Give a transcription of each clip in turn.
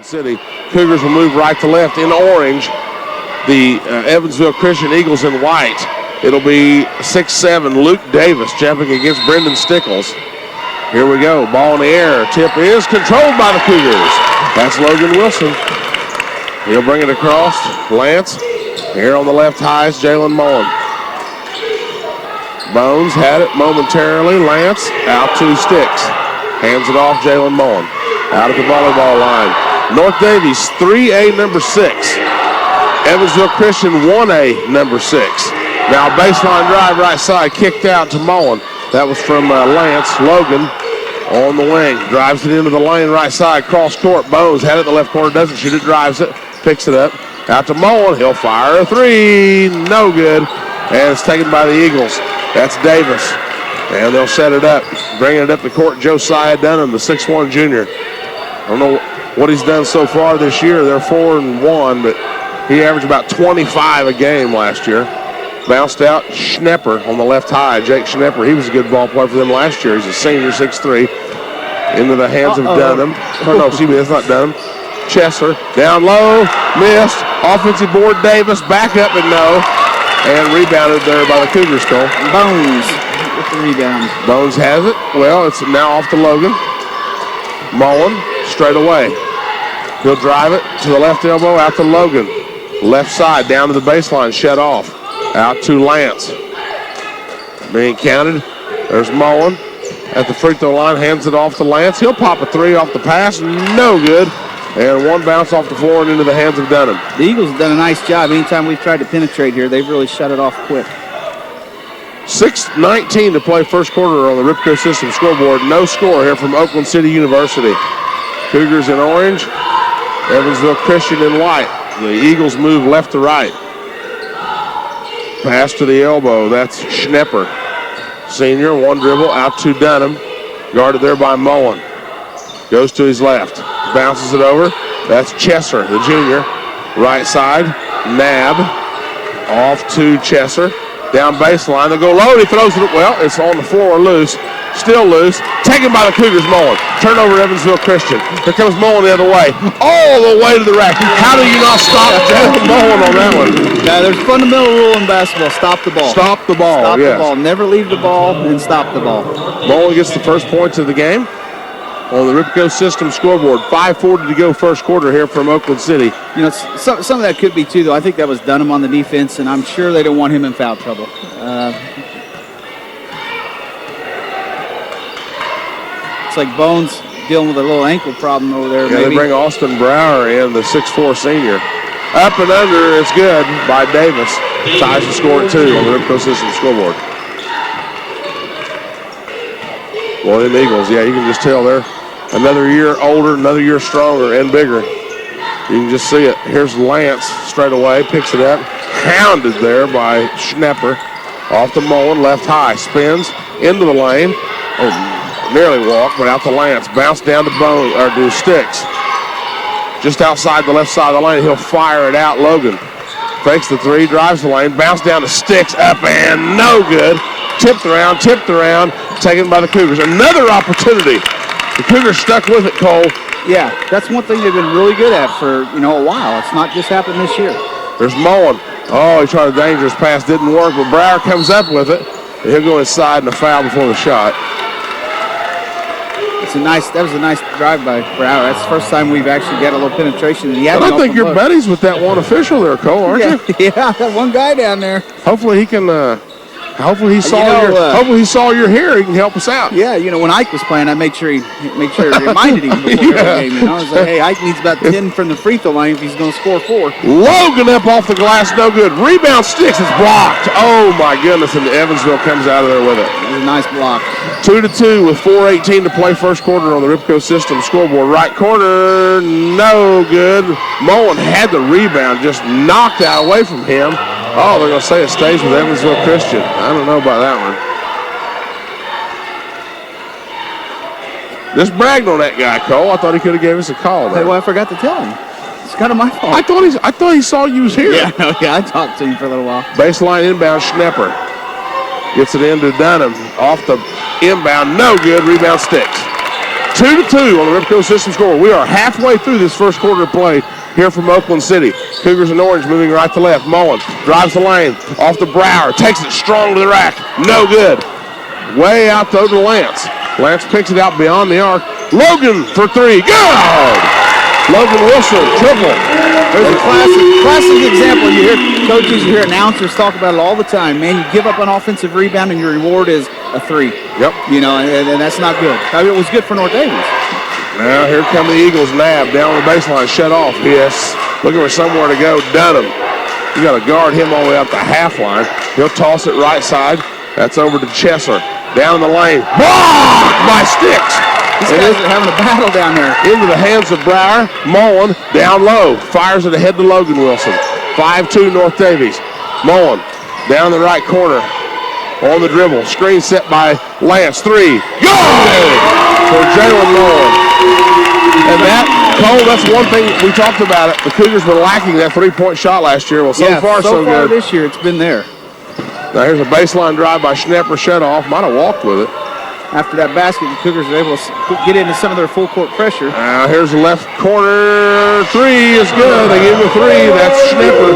Oakland City. Cougars will move right to left in orange. The Evansville Christian Eagles in white. It'll be 6'7", Luke Davis jumping against Brendan Stickles. Here we go. Ball in the air. Tip is controlled by the Cougars. That's Logan Wilson. He'll bring it across. Lance. Here on the left high is Jalen Mullen. Bones had it momentarily. Lance out to Sticks. Hands it off Jalen Mullen. Out at the volleyball line. North Daviess 3A number 6. Evansville Christian 1A number 6. Now baseline drive right side, kicked out to Mullen. That was from Lance. Logan on the wing. Drives it into the lane right side, cross court. Bones had it in the left corner, doesn't shoot it, drives it, picks it up. Out to Mullen, he'll fire a three. No good. And it's taken by the Eagles. That's Davis. And they'll set it up. Bringing it up the court, Josiah Dunham, the 6'1 junior. I don't know what he's done so far this year. They're 4-1, but he averaged about 25 a game last year. Bounced out Schnepper on the left high. Jake Schnepper, he was a good ball player for them last year. He's a senior, 6'3". Into the hands of Dunham. Oh, no, excuse me, that's not Dunham. Chesser, down low, missed. Offensive board, Davis, back up and no. And rebounded there by the Cougars, Cole. Bones with the rebound. Bones has it. Well, it's now off to Logan. Mullen, straight away. He'll drive it to the left elbow, out to Logan. Left side, down to the baseline, shut off. Out to Lance. Being counted. There's Mullen at the free throw line, hands it off to Lance. He'll pop a three off the pass, no good. And one bounce off the floor and into the hands of Dunham. The Eagles have done a nice job. Anytime we've tried to penetrate here, they've really shut it off quick. 6:19 to play first quarter on the Ripco System scoreboard. No score here from Oakland City University. Cougars in orange, Evansville Christian in white. The Eagles move left to right. Pass to the elbow. That's Schnepper. Senior, one dribble out to Dunham. Guarded there by Mullen. Goes to his left. Bounces it over. That's Chesser, the junior. Right side. Nab. Off to Chesser. Down baseline. They go low. He throws it. Well, it's on the floor loose. Still loose. Taken by the Cougars, Mullen. Turnover, Evansville Christian. Here comes Mullen the other way. All the way to the rack. How do you not stop Jalen Mullen on that one? Yeah, there's a fundamental rule in basketball. Stop the ball. Stop the ball, Stop yes. the ball. Never leave the ball and stop the ball. Mullen gets the first points of the game on the Ripco System scoreboard. 5:40 to go first quarter here from Oakland City. You know, some of that could be, too, though. I think that was Dunham on the defense, and I'm sure they don't want him in foul trouble. It's like Bones dealing with a little ankle problem over there. Yeah, maybe. they bring Austin Brower in, the 6'4 senior. Up and under, it's good by Davis. Ties the score at 2 on the Ripco System scoreboard. Well, them Eagles, yeah, you can just tell they're another year older, another year stronger and bigger. You can just see it. Here's Lance straight away, picks it up. Hounded there by Schnepper. Off to Mullen, left high, spins into the lane. Oh, nearly walked, but out to Lance. Bounce down to Bone, or to Sticks. Just outside the left side of the lane, he'll fire it out. Logan fakes the three, drives the lane, bounce down to Sticks, up and no good. Tipped around, taken by the Cougars. Another opportunity. The Cougars stuck with it, Cole. Yeah, that's one thing they've been really good at for, a while. It's not just happened this year. There's Mullen. Oh, he tried a dangerous pass, didn't work, but Brower comes up with it. And he'll go inside and a foul before the shot. That was a nice drive by Brower. That's the first time we've actually got a little penetration. And I think you're buddies with that one official there, Cole, aren't you? Yeah, that one guy down there. Hopefully he can. Hopefully he saw your hair. He can help us out. Yeah, when Ike was playing, I made sure reminded him before every game. I was like, hey, Ike needs about 10 from the free throw line if he's going to score 4. Logan up off the glass, no good. Rebound, Sticks, it's blocked. Oh my goodness! And Evansville comes out of there with it. It was a nice block. 2-2 with 4:18 to play first quarter on the Ripco System scoreboard. Right corner, no good. Mullen had the rebound, just knocked out away from him. Oh, they're going to say it stays with Evansville Christian. I don't know about that one. Just bragged on that guy, Cole. I thought he could have gave us a call there. Hey, well, I forgot to tell him. It's kind of my fault. I thought he saw you was here. Yeah, I talked to him for a little while. Baseline inbound, Schnepper. Gets it into Dunham. Off the inbound, no good. Rebound, Sticks. 2-2 on the Ripco System score. We are halfway through this first quarter of play here from Oakland City. Cougars in orange moving right to left. Mullen drives the lane off the Brower. Takes it strong to the rack. No good. Way out to over to Lance. Lance picks it out beyond the arc. Logan for three. Good! Logan Wilson, triple. There's a classic example. You hear coaches, you hear announcers talk about it all the time. Man, you give up an offensive rebound and your reward is a three. Yep. You know, and that's not good. I mean, it was good for North Daviess. Now here come the Eagles. Nab down on the baseline, shut off. Yes, looking for somewhere to go. Dunham. You got to guard him all the way up the half line. He'll toss it right side. That's over to Chesser. Down the lane. Blocked by Sticks. These guys are having a battle down there. Into the hands of Brower. Mullen down low. Fires it ahead to Logan Wilson. 5-2 North Daviess. Mullen down the right corner. On the dribble. Screen set by Lance. Three. Good! For Jalen Mullen. And that, Cole, that's one thing we talked about it. The Cougars were lacking that three-point shot last year. Well, so far good. This year, it's been there. Now here's a baseline drive by Schnepper, shut off. Might have walked with it. After that basket, the Cougars were able to get into some of their full court pressure. Now here's the left corner. Three is good. They give him a three. That's Schnepper.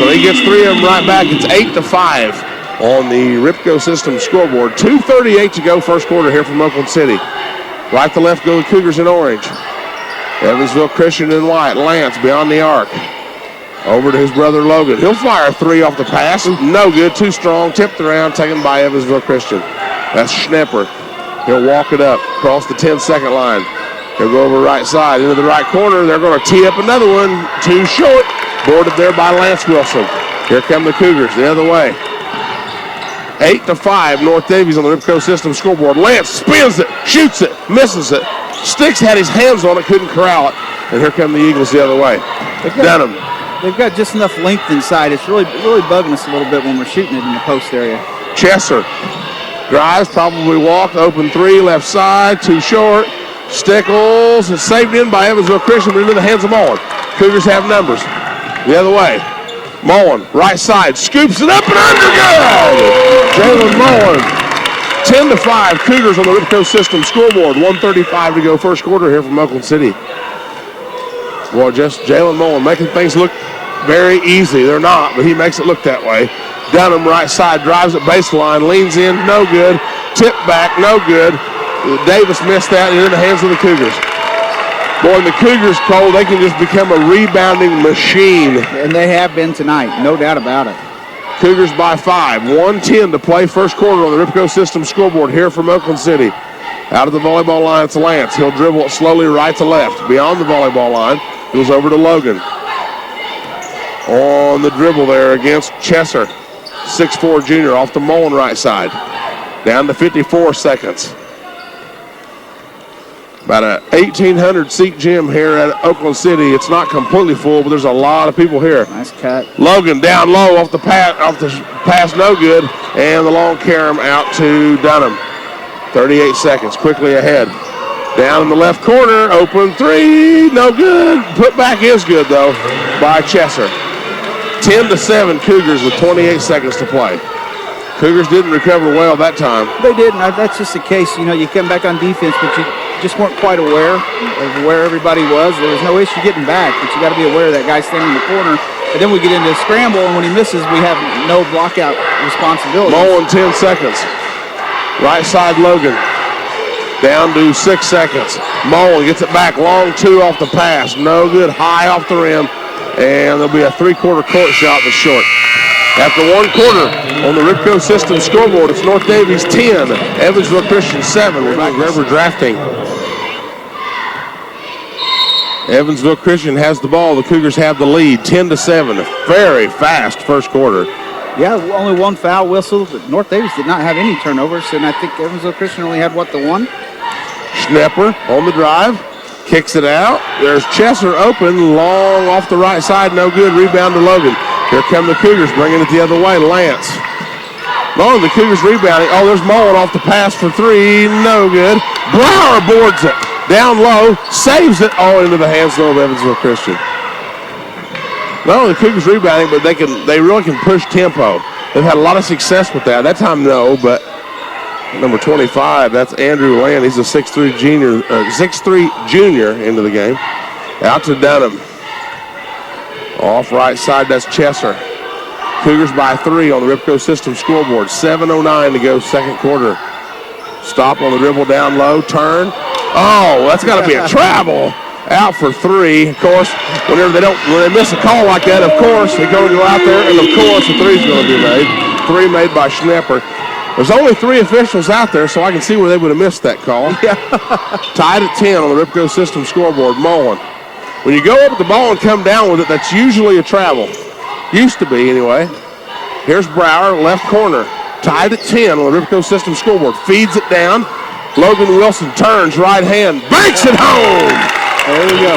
So he gets three of them right back. It's 8-5 on the Ripco System scoreboard. 2:38 to go first quarter here from Oakland City. Right to left go the Cougars in orange. Evansville Christian in white. Lance beyond the arc. Over to his brother Logan. He'll fire a three off the pass. No good. Too strong. Tipped around. Taken by Evansville Christian. That's Schnepper. He'll walk it up. Across the 10-second line. He'll go over right side. Into the right corner. They're going to tee up another one. Too short. Boarded there by Lance Wilson. Here come the Cougars the other way. 8-5 North Daviess on the Ripco System scoreboard. Lance spins it. Shoots it. Misses it. Sticks had his hands on it. Couldn't corral it. And here come the Eagles the other way. Dunham. They've got just enough length inside. It's really bugging us a little bit when we're shooting it in the post area. Chesser drives, probably walked, open three, left side, too short. Stickles is saved in by Evansville Christian, but into the hands of Mullen. Cougars have numbers. The other way. Mullen, right side, scoops it up and under. Good! Jalen Mullen. 10-5 Cougars on the Ripco System scoreboard. 1:35 to go first quarter here from Oakland City. Well, just Jalen Mullen making things look very easy. They're not, but he makes it look that way. Dunham right side, drives it baseline, leans in, no good. Tip back, no good. Davis missed that and in the hands of the Cougars. Boy, the Cougars, Cole, they can just become a rebounding machine. And they have been tonight, no doubt about it. Cougars by 5. 1:10 to play first quarter on the Ripco System scoreboard here from Oakland City. Out of the volleyball line, it's Lance. He'll dribble it slowly right to left. Beyond the volleyball line, goes over to Logan. On the dribble there against Chesser. 6'4" junior off the Mullen right side. Down to 54 seconds. About a 1,800 seat gym here at Oakland City. It's not completely full, but there's a lot of people here. Nice cut. Logan down low off the pass, no good, and the long carom out to Dunham. 38 seconds, quickly ahead. Down in the left corner, open three, no good. Put back is good though by Chesser. 10-7 Cougars with 28 seconds to play. Cougars didn't recover well that time. They didn't. That's just the case. You know, you come back on defense, but you just weren't quite aware of where everybody was. There was no issue getting back, but you got to be aware of that guy standing in the corner. And then we get into a scramble, and when he misses, we have no blockout responsibility. Mullen, 10 seconds. Right side, Logan. Down to 6 seconds. Mullen gets it back. Long two off the pass. No good. High off the rim. And there'll be a three-quarter court shot that's short. After one quarter on the Ripco System scoreboard, it's North Daviess 10, Evansville Christian 7. We're back River drafting. Evansville Christian has the ball. The Cougars have the lead, 10-7. Very fast first quarter. Yeah, only one foul whistle. But North Daviess did not have any turnovers, and I think Evansville Christian only had, the one? Schnepper on the drive. Kicks it out. There's Chesser open, long off the right side, no good. Rebound to Logan. Here come the Cougars, bringing it the other way. Lance. Mullen, the Cougars rebounding. Oh, there's Mullen off the pass for three, no good. Brower boards it. Down low, saves it. Oh, into the hands of Evansville Christian. Not only the Cougars rebounding, but they really can push tempo. They've had a lot of success with that. That time, no, but number 25. That's Andrew Land. He's a 6'3 junior into the game. Out to Dunham. Off right side, that's Chesser. Cougars by 3 on the Ripco System scoreboard. 7:09 to go, second quarter. Stop on the dribble down low, turn. Oh, that's got to be a travel. Out for 3. Of course, when they miss a call like that, of course, they're going to go out there, and of course, the 3's going to be made. 3 made by Schnepper. There's only 3 officials out there, so I can see where they would have missed that call. Yeah. Tied at 10 on the Ripco System scoreboard. Mullen. When you go up with the ball and come down with it, that's usually a travel. Used to be, anyway. Here's Brower, left corner. Tied at 10 on the Ripco System scoreboard. Feeds it down. Logan Wilson turns, right hand, banks it home. There we go.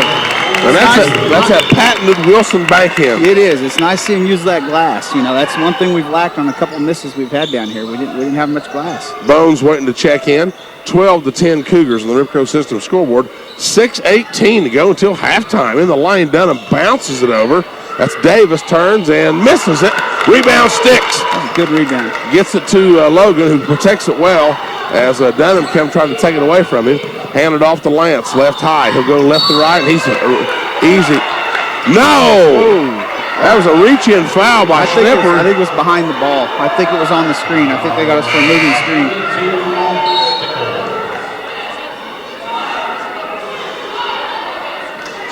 And that's a patented Wilson backhand. It is. It's nice seeing him use that glass. You know, that's one thing we've lacked on a couple of misses we've had down here. We didn't have much glass. Bones waiting to check in. 12-10 Cougars on the Ripco System scoreboard. 6:18 to go until halftime. In the lane, Dunham bounces it over. That's Davis, turns and misses it. Rebound Sticks. That's a good rebound. Gets it to Logan, who protects it well as Dunham comes trying to take it away from him. Handed off to Lance, left high. He'll go left to right, and he's easy. No! That was a reach-in foul by Schnepper. I think it was behind the ball. I think it was on the screen. I think they got us for a moving screen.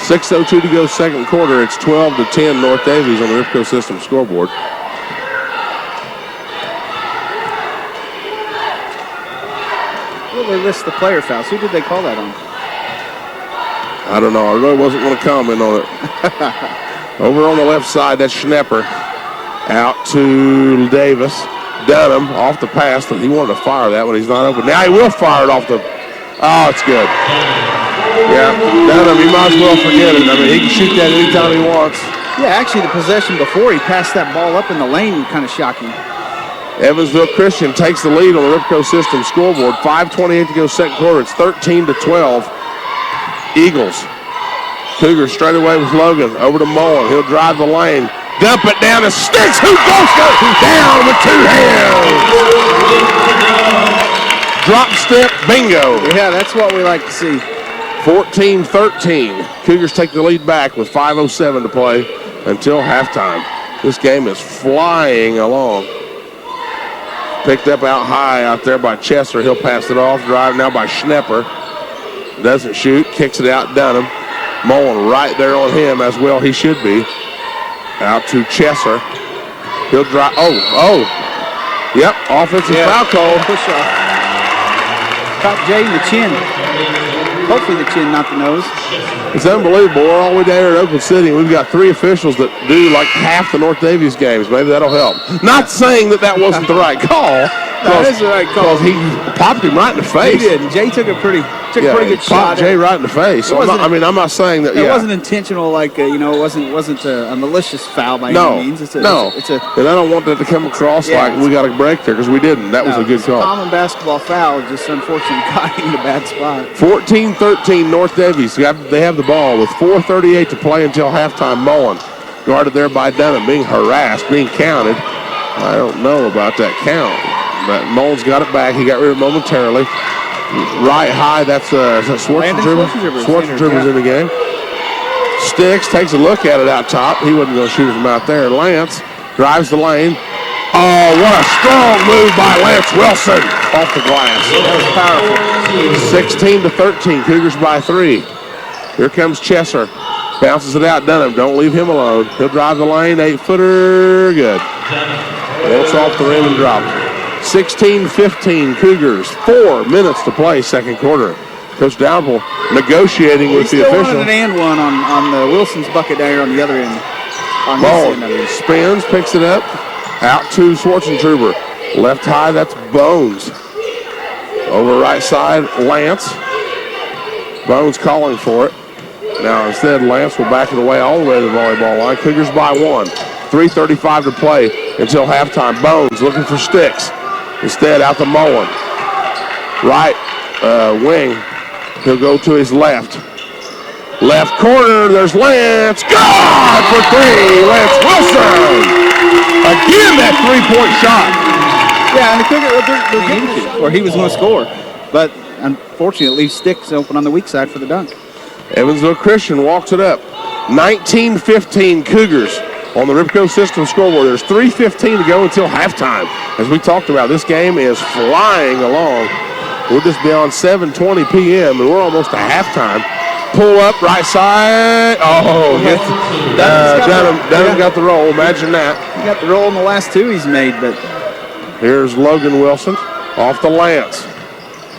.6:02 to go, second quarter. It's 12-10 North Daviess on the Ripco System scoreboard. Well, they list the player fouls. Who did they call that on? I don't know. I really wasn't going to comment on it. Over on the left side, that's Schnepper. Out to Davis. Dunham off the pass. He wanted to fire that one. He's not open. Now he will fire it off the... Oh, it's good. Yeah, Dunham, he might as well forget it. I mean, he can shoot that anytime he wants. Yeah, actually, the possession before he passed that ball up in the lane kind of shocking. Evansville Christian takes the lead on the Ripco System scoreboard. 5:28 to go, second quarter. It's 13-12. Eagles. Cougars straight away with Logan. Over to Mullen. He'll drive the lane. Dump it down to Sticks. Who goes down with 2 hands? Drop step bingo. Yeah, that's what we like to see. 14-13. Cougars take the lead back with 5:07 to play until halftime. This game is flying along. Picked up out high out there by Chester. He'll pass it off. Drive now by Schnepper. Doesn't shoot. Kicks it out Dunham. Mullen right there on him as well. He should be. Out to Chester. He'll drive. Oh. Yep. Offensive foul call. Push off. Caught Jay in the chin. Hopefully the chin, not the nose. It's unbelievable. We're all the way down here in Oakland City, and we've got 3 officials that do like half the North Daviess games. Maybe that'll help. Not saying that wasn't the right call. That is the right call. Because he popped him right in the face. He did. And Jay took a pretty good shot. Popped Jay right in the face. So I'm not saying that. It wasn't intentional, like it wasn't a malicious foul by any means. And I don't want that to come across like we got a break there, because we didn't. That was a good call. Common basketball foul, just unfortunately got him in a bad spot. 14-13 North Daviess. They have the ball with 4:38 to play until halftime. Mullen guarded there by Dunham, being harassed, being counted. I don't know about that count. But Mullen's got it back. He got rid of it momentarily. Right high, that's Schwarzentrubber. Schwarzentrubber's in the game. Sticks takes a look at it out top. He wasn't going to shoot it from out there. Lance drives the lane. Oh, what a strong move by Lance Wilson off the glass. That was powerful. 16-13, Cougars by 3. Here comes Chesser. Bounces it out, Dunham. Don't leave him alone. He'll drive the lane, 8-footer, good. It's off the rim and drop. 16-15 Cougars. 4 minutes to play, second quarter. Coach Dowdle negotiating with the official. Still wanted an and one on the Wilson's bucket down here on the other end. Ball spins, picks it up. Out to Schwarzentrubber. Left high, that's Bones. Over right side, Lance. Bones calling for it. Now instead, Lance will back it away all the way to the volleyball line. Cougars by 1. 3:35 to play until halftime. Bones looking for Sticks. Instead, out to Mullen. Right wing. He'll go to his left. Left corner, there's Lance. God for 3, Lance Wilson. Again, that 3-point shot. Yeah, and the Cougars, they're getting to, or he was going to score. But unfortunately, it leaves Sticks open on the weak side for the dunk. Evansville Christian walks it up. 19-15 Cougars on the Ripco System scoreboard. There's 3:15 to go until halftime. As we talked about, this game is flying along. We're just beyond 7:20 p.m. and we're almost to halftime. Pull up, right side. Oh, Dunham got the roll. Imagine that. He got the roll in the last two he's made, but here's Logan Wilson off the Lance.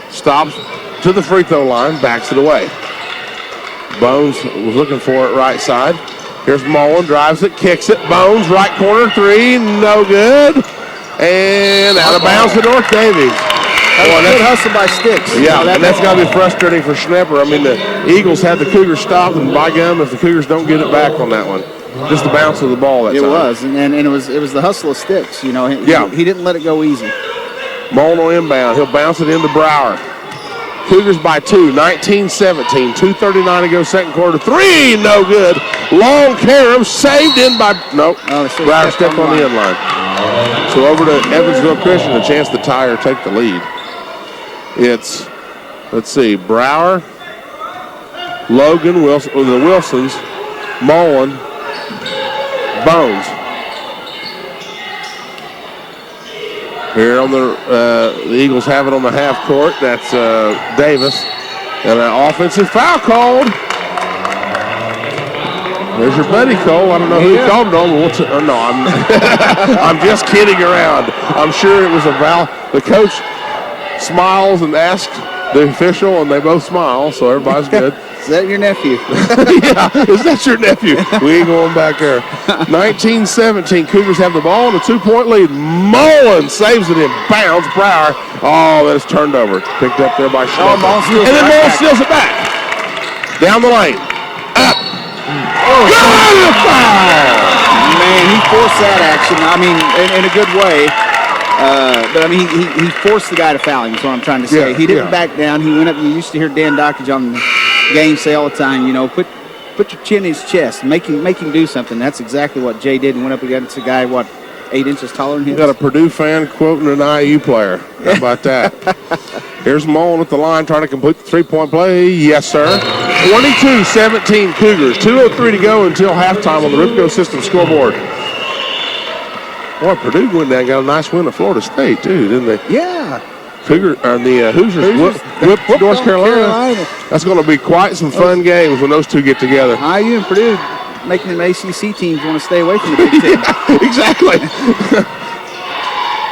Stops to the free throw line, backs it away. Bones was looking for it right side. Here's Mullen, drives it, kicks it. Bones, right corner, three, no good. And out of bounds to North Daviess. Good hustle by Sticks. Yeah, and that's got to be frustrating for Schnepper. I mean, the Eagles had the Cougars stopped, and by gum, if the Cougars don't get it back on that one, just the bounce of the ball that time. It was, and it was the hustle of Sticks. You know, he didn't let it go easy. Mullen on inbound. He'll bounce it into Brower. Cougars by 2, 19-17, 2:39 to go, second quarter. Three, no good. Long carom, saved in by, nope. Brower stepped on the end line. So over to Evansville Christian, a chance to tie or take the lead. It's, let's see, Brower, Logan, Wilson, the Wilsons, Mullen, Bones. Here on the Eagles have it on the half court. That's Daviess. And an offensive foul called. There's your buddy, Cole. I don't know who he called it on. No, I'm just kidding around. I'm sure it was a foul. The coach smiles and asks the official, and they both smile, so everybody's good. Is that your nephew? Yeah, is that your nephew? We ain't going back there. 19-17, Cougars have the ball and a 2-point lead. Mullen saves it in bounds. Brower, that is turned over. Picked up there by Schnepper. And then Mullen steals it back. Down the lane. Up. Good foul! Man, he forced that action. I mean, in a good way. But I mean, he forced the guy to foul him, is what I'm trying to say. He didn't back down. He went up. You used to hear Dan Dockage on the game say all the time, you know, put your chin in his chest, make him do something. That's exactly what Jay did. He went up against a guy, 8 inches taller than him. You got a Purdue fan quoting an IU player. How about that? Here's Mullen at the line trying to complete the three-point play. Yes, sir. 22-17 Cougars. 2:03 to go until halftime on the Ripco System scoreboard. Boy, Purdue went down and got a nice win at Florida State, too, didn't they? Yeah. The Hoosiers whipped North Carolina. That's going to be quite some fun games when those two get together. IU and Purdue making them ACC teams want to stay away from the Big Ten. Yeah, exactly.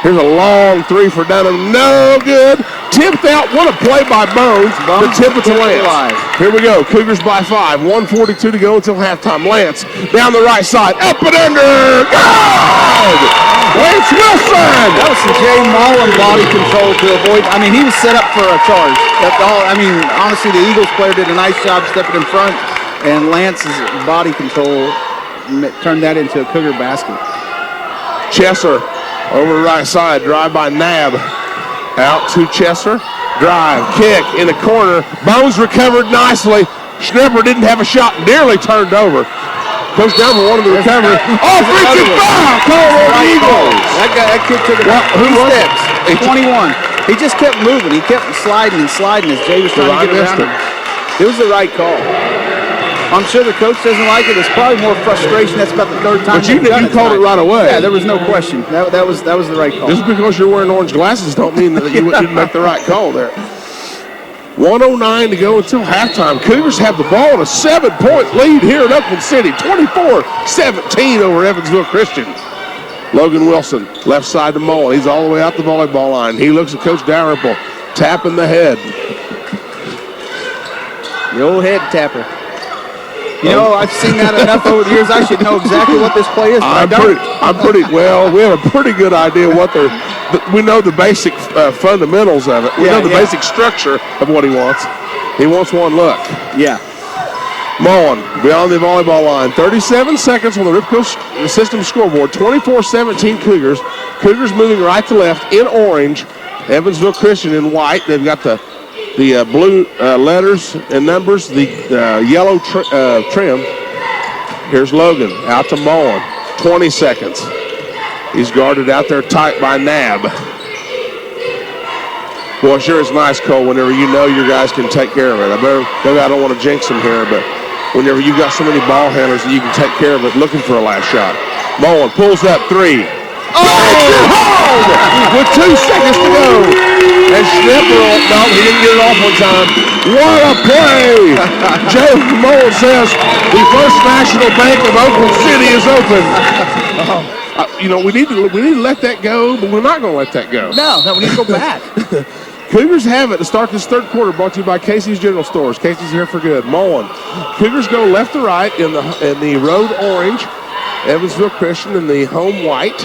Here's a long three for Dunham. No good. Tipped out. What a play by Bones. The tip it to Lance. Here we go. Cougars by 5. 1:42 to go until halftime. Lance down the right side. Up and under. Good! Lance Wilson. That was some Jay Mullen body control to avoid. I mean, he was set up for a charge. That's all. I mean, honestly, the Eagles player did a nice job stepping in front, and Lance's body control turned that into a Cougar basket. Chesser. Over the right side, drive by Nab. Out to Chesser. Drive, kick in the corner. Bones recovered nicely. Schnepper didn't have a shot, nearly turned over. Goes down for one of the recovery. Offensive foul! Call on the Eagles. That kid took it out 3 steps. 21. He just kept moving. He kept sliding and sliding as Jay was trying to get around him. It was the right call. I'm sure the coach doesn't like it. It's probably more frustration. That's about the 3rd time. But you called it right away. Yeah, there was no question. That was the right call. Just because you're wearing orange glasses don't mean that you didn't make the right call there. 1:09 to go until halftime. Cougars have the ball and a 7-point lead here at Oakland City. 24-17 over Evansville Christian. Logan Wilson, left side to Mullen. He's all the way out the volleyball line. He looks at Coach Dalrymple, tapping the head. The old head tapper. You know, I've seen that enough over the years. I should know exactly what this play is. We have a pretty good idea we know the basic fundamentals of it. We know the basic structure of what he wants. He wants one look. Yeah. Mullen, beyond the volleyball line. 37 seconds on the Ripco System scoreboard. 24-17 Cougars. Cougars moving right to left in orange. Evansville Christian in white. They've got the blue letters and numbers, the yellow trim. Here's Logan out to Mullen. 20 seconds. He's guarded out there tight by Nab. Well, it sure is nice, Cole, whenever you know your guys can take care of it. I don't want to jinx them here, but whenever you've got so many ball handlers that you can take care of it looking for a last shot. Mullen pulls up 3. Home with 2 seconds to go. And Schnepper, no, he didn't get it off one time. What a play! Joe Mullen says the First National Bank of Oakland City is open. We need to let that go, but we're not going to let that go. No, we need to go back. Cougars have it to start this third quarter, brought to you by Casey's General Stores. Casey's here for good. Mullen. Cougars go left to right in the road orange. Evansville Christian in the home white.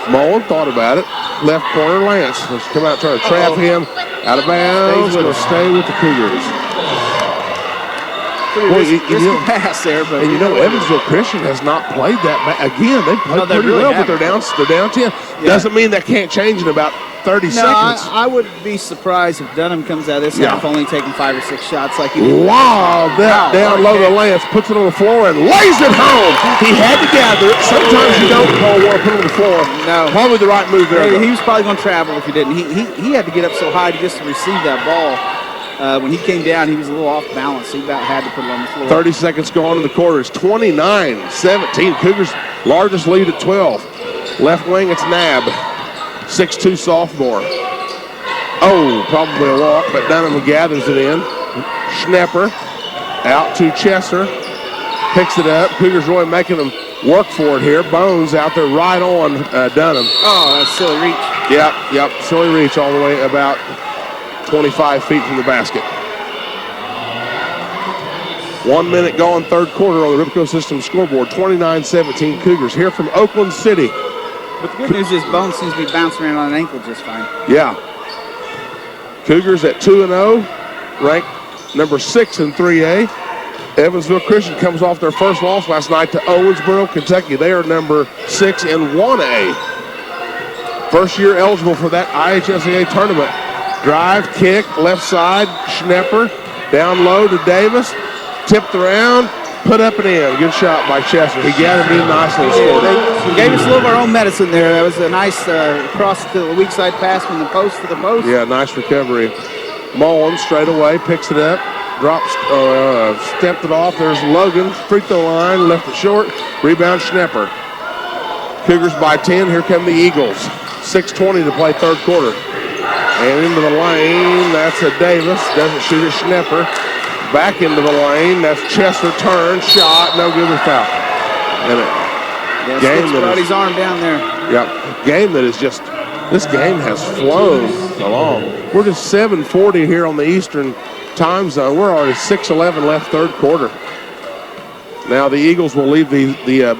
Mullen thought about it. Left corner, Lance. Let's come out trying to trap him. Out of bounds. Going to stay with the Cougars. Pretty pass there, but Evansville Christian has not played that again. They played pretty really well, but they're down 10. Yeah. Doesn't mean that can't change in about 30 seconds. I would be surprised if Dunham comes out of this half only taking 5 or 6 shots like he did. Wow, down low to Lance, puts it on the floor and lays it home. He had to gather it. Sometimes you don't want to put it on the floor. No. Probably the right move there. He was probably going to travel if he didn't. He had to get up so high just to receive that ball. When he came down, he was a little off balance. He about had to put it on the floor. 30 seconds gone in the quarter. It's 29-17. Cougars' largest lead at 12. Left wing, it's Nab. 6'2" sophomore. Oh, probably a walk, but Dunham gathers it in. Schnepper out to Chesser. Picks it up. Cougars really making them work for it here. Bones out there right on Dunham. Oh, that's silly reach. Yep. Silly reach all the way about 25 feet from the basket. 1 minute gone, third quarter on the Ripco System scoreboard. 29-17 Cougars here from Oakland City. But the good news is Bones seems to be bouncing around on an ankle just fine. Yeah. Cougars at 2-0, ranked number 6 in 3A. Evansville Christian comes off their first loss last night to Owensboro, Kentucky. They are number 6 in 1A. First year eligible for that IHSAA tournament. Drive, kick, left side, Schnepper, down low to Daviess, tipped around, put up and in. Good shot by Chester. He gathered in nicely and scored. They gave us a little of our own medicine there. That was a nice cross to the weak side pass from the post to the post. Yeah, nice recovery. Mullen straight away, picks it up, drops, stepped it off. There's Logan, free throw line, left it short. Rebound, Schnepper. Cougars by 10. Here come the Eagles. 6:20 to play third quarter. And into the lane, that's a Daviess. Doesn't shoot it, Schnepper. Back into the lane, that's Chester. Turn, shot, no good with foul. And game that his arm down there. Yep, game that is just, this game has flown along. We're just 7:40 here on the Eastern time zone. We're already 6:11 left third quarter. Now the Eagles will leave the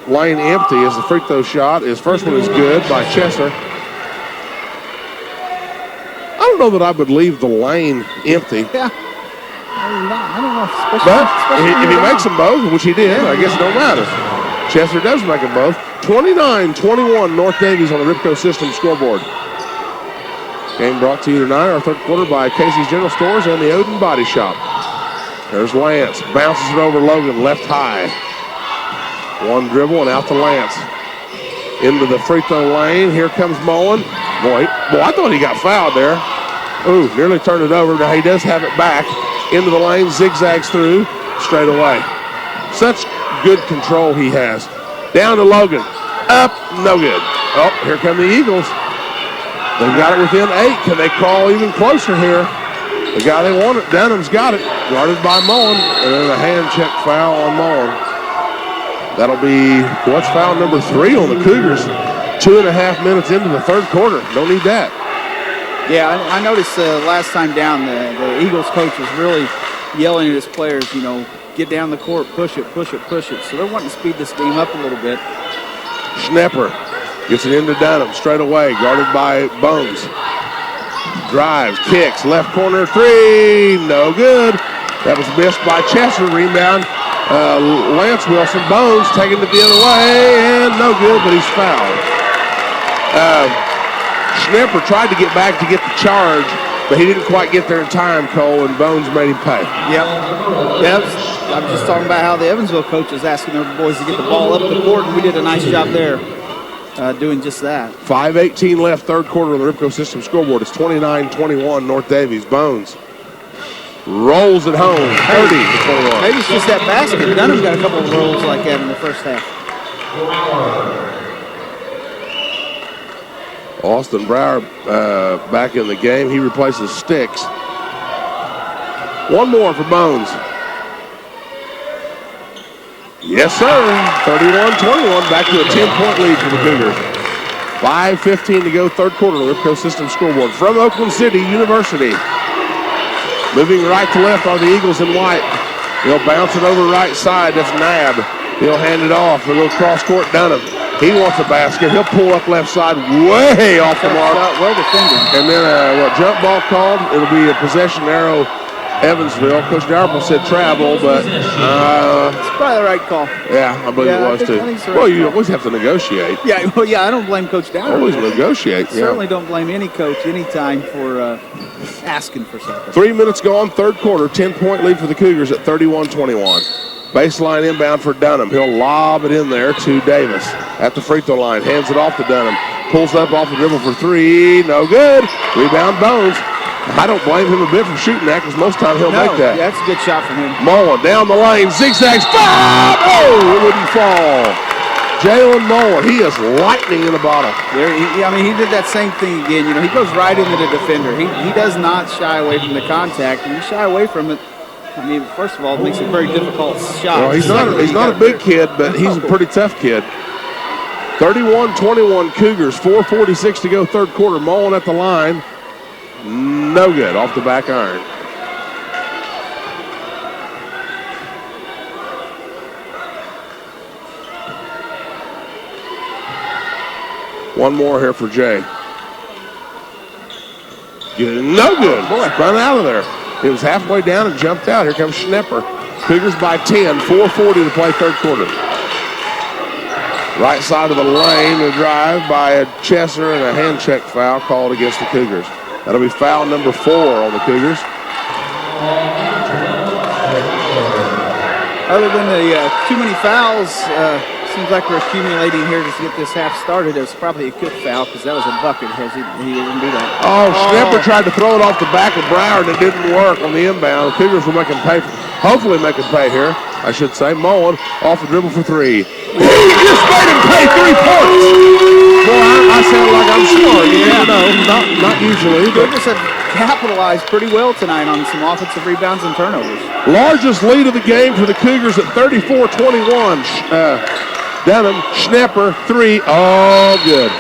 lane empty as the free throw shot. His first one is good by Chester. I don't know that I would leave the lane empty. Yeah. I don't know. But if he makes them both, which he did, I guess it don't matter. Chester does make them both. 29-21 North Daviess on the Ripco System scoreboard. Game brought to you tonight, our third quarter, by Casey's General Stores and the Odin Body Shop. There's Lance. Bounces it over Logan, left high. One dribble and out to Lance. Into the free throw lane. Here comes Mullen. Boy, I thought he got fouled there. Ooh, nearly turned it over. Now he does have it back. Into the lane, zigzags through, straight away. Such good control he has. Down to Logan. Up, no good. Oh, here come the Eagles. They've got it within 8. Can they crawl even closer here? The guy they want it, Dunham's got it. Guarded by Mullen. And then a hand check foul on Mullen. That'll be, what's foul number 3 on the Cougars? 2.5 minutes into the third quarter. Don't need that. Yeah, I noticed last time down, the Eagles coach was really yelling at his players, get down the court, push it. So they're wanting to speed this game up a little bit. Schnepper gets it into Dunham straight away, guarded by Bones. Drives, kicks, left corner 3, no good. That was missed by Chester. Rebound, Lance Wilson. Bones taking it the other way, and no good, but he's fouled. Schnepper tried to get back to get the charge, but he didn't quite get there in time, Cole, and Bones made him pay. Yep. I'm just talking about how the Evansville coach is asking their boys to get the ball up the court, and we did a nice job there. doing just that. 5:18 left, third quarter on the Ripco System scoreboard. It's 29-21 North Daviess. Bones rolls it home, 30-21. Maybe it's just that basket. Dunham got a couple of rolls like that in the first half. Austin Brower back in the game. He replaces Sticks. One more for Bones. Yes, sir. 31-21, back to a 10-point lead for the Cougars. 5:15 to go, third quarter on the Ripco System scoreboard. From Oakland City University. Moving right to left are the Eagles in white. He'll bounce it over right side. That's Nab. He'll hand it off. He'll go cross court, Dunham. He wants a basket. He'll pull up left side way off the mark. Well defended. And then jump ball called. It'll be a possession arrow, Evansville. Coach Darble said travel, but it's probably the right call. Yeah, I believe it was too. Well, you always have to negotiate. Yeah, well, yeah, I don't blame Coach Downer. Always negotiate. Certainly don't blame any coach anytime for asking for something. 3 minutes gone, third quarter, 10-point lead for the Cougars at 31-21. Baseline inbound for Dunham. He'll lob it in there to Davis at the free throw line. Hands it off to Dunham. Pulls up off the dribble for three. No good. Rebound Bones. I don't blame him a bit for shooting that because most times he'll make that. Yeah, that's a good shot from him. Mullen down the lane. Zigzags. Five! Oh, it wouldn't fall. Jalen Mullen, he is lightning in the bottom. He did that same thing again. You know, he goes right into the defender. He does not shy away from the contact. When you shy away from it, I mean, first of all, it makes it a very difficult shot. Well, he's not a big kid, but he's a pretty tough kid. 31-21 Cougars, 4:46 to go, third quarter. Mullen at the line. No good, off the back iron. One more here for Jay. No good. Spun out of there. It was halfway down and jumped out. Here comes Schnepper. Cougars by 10, 4:40 to play third quarter. Right side of the lane, a drive by a Chesser and a hand check foul called against the Cougars. That'll be foul number 4 on the Cougars. Other than the too many fouls, seems like we're accumulating here to get this half started. It was probably a good foul because that was a bucket. He didn't do that. Schnepper tried to throw it off the back of Brower and it didn't work on the inbound. The Cougars will make him pay, hopefully make him pay here, I should say. Mullen off the dribble for three. He just made him pay 3 points. Boy, I sound like I'm smart. Yeah, no, not usually. The Cougars have capitalized pretty well tonight on some offensive rebounds and turnovers. Largest lead of the game for the Cougars at 34-21. Dunham, Schnepper, 3. Oh, good.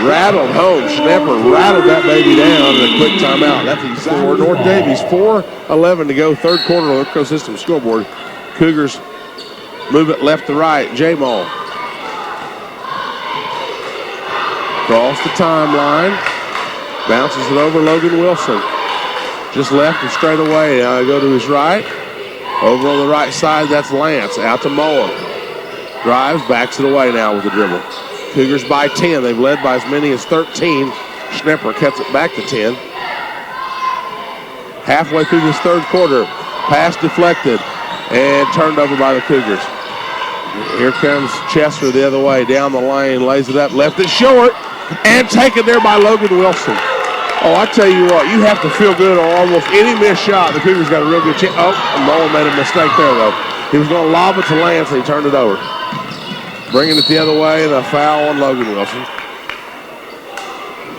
Rattled home. Schnepper rattled that baby down in a quick timeout. That's exactly for North Daviess. 4:11 to go, third quarter on the Ripco System scoreboard. Cougars move it left to right. J-Mall. Across the timeline. Bounces it over Logan Wilson. Just left and straight away. Go to his right. Over on the right side, that's Lance. Out to Mullen. Drives, backs it away now with the dribble. Cougars by 10. They've led by as many as 13. Schnepper cuts it back to 10. Halfway through this third quarter. Pass deflected and turned over by the Cougars. Here comes Chester the other way. Down the lane, lays it up, left it short, and taken there by Logan Wilson. Oh, I tell you what, you have to feel good on almost any missed shot. The Cougars got a real good chance. Oh, Mullen made a mistake there, though. He was going to lob it to Lance, and he turned it over. Bringing it the other way, and a foul on Logan Wilson.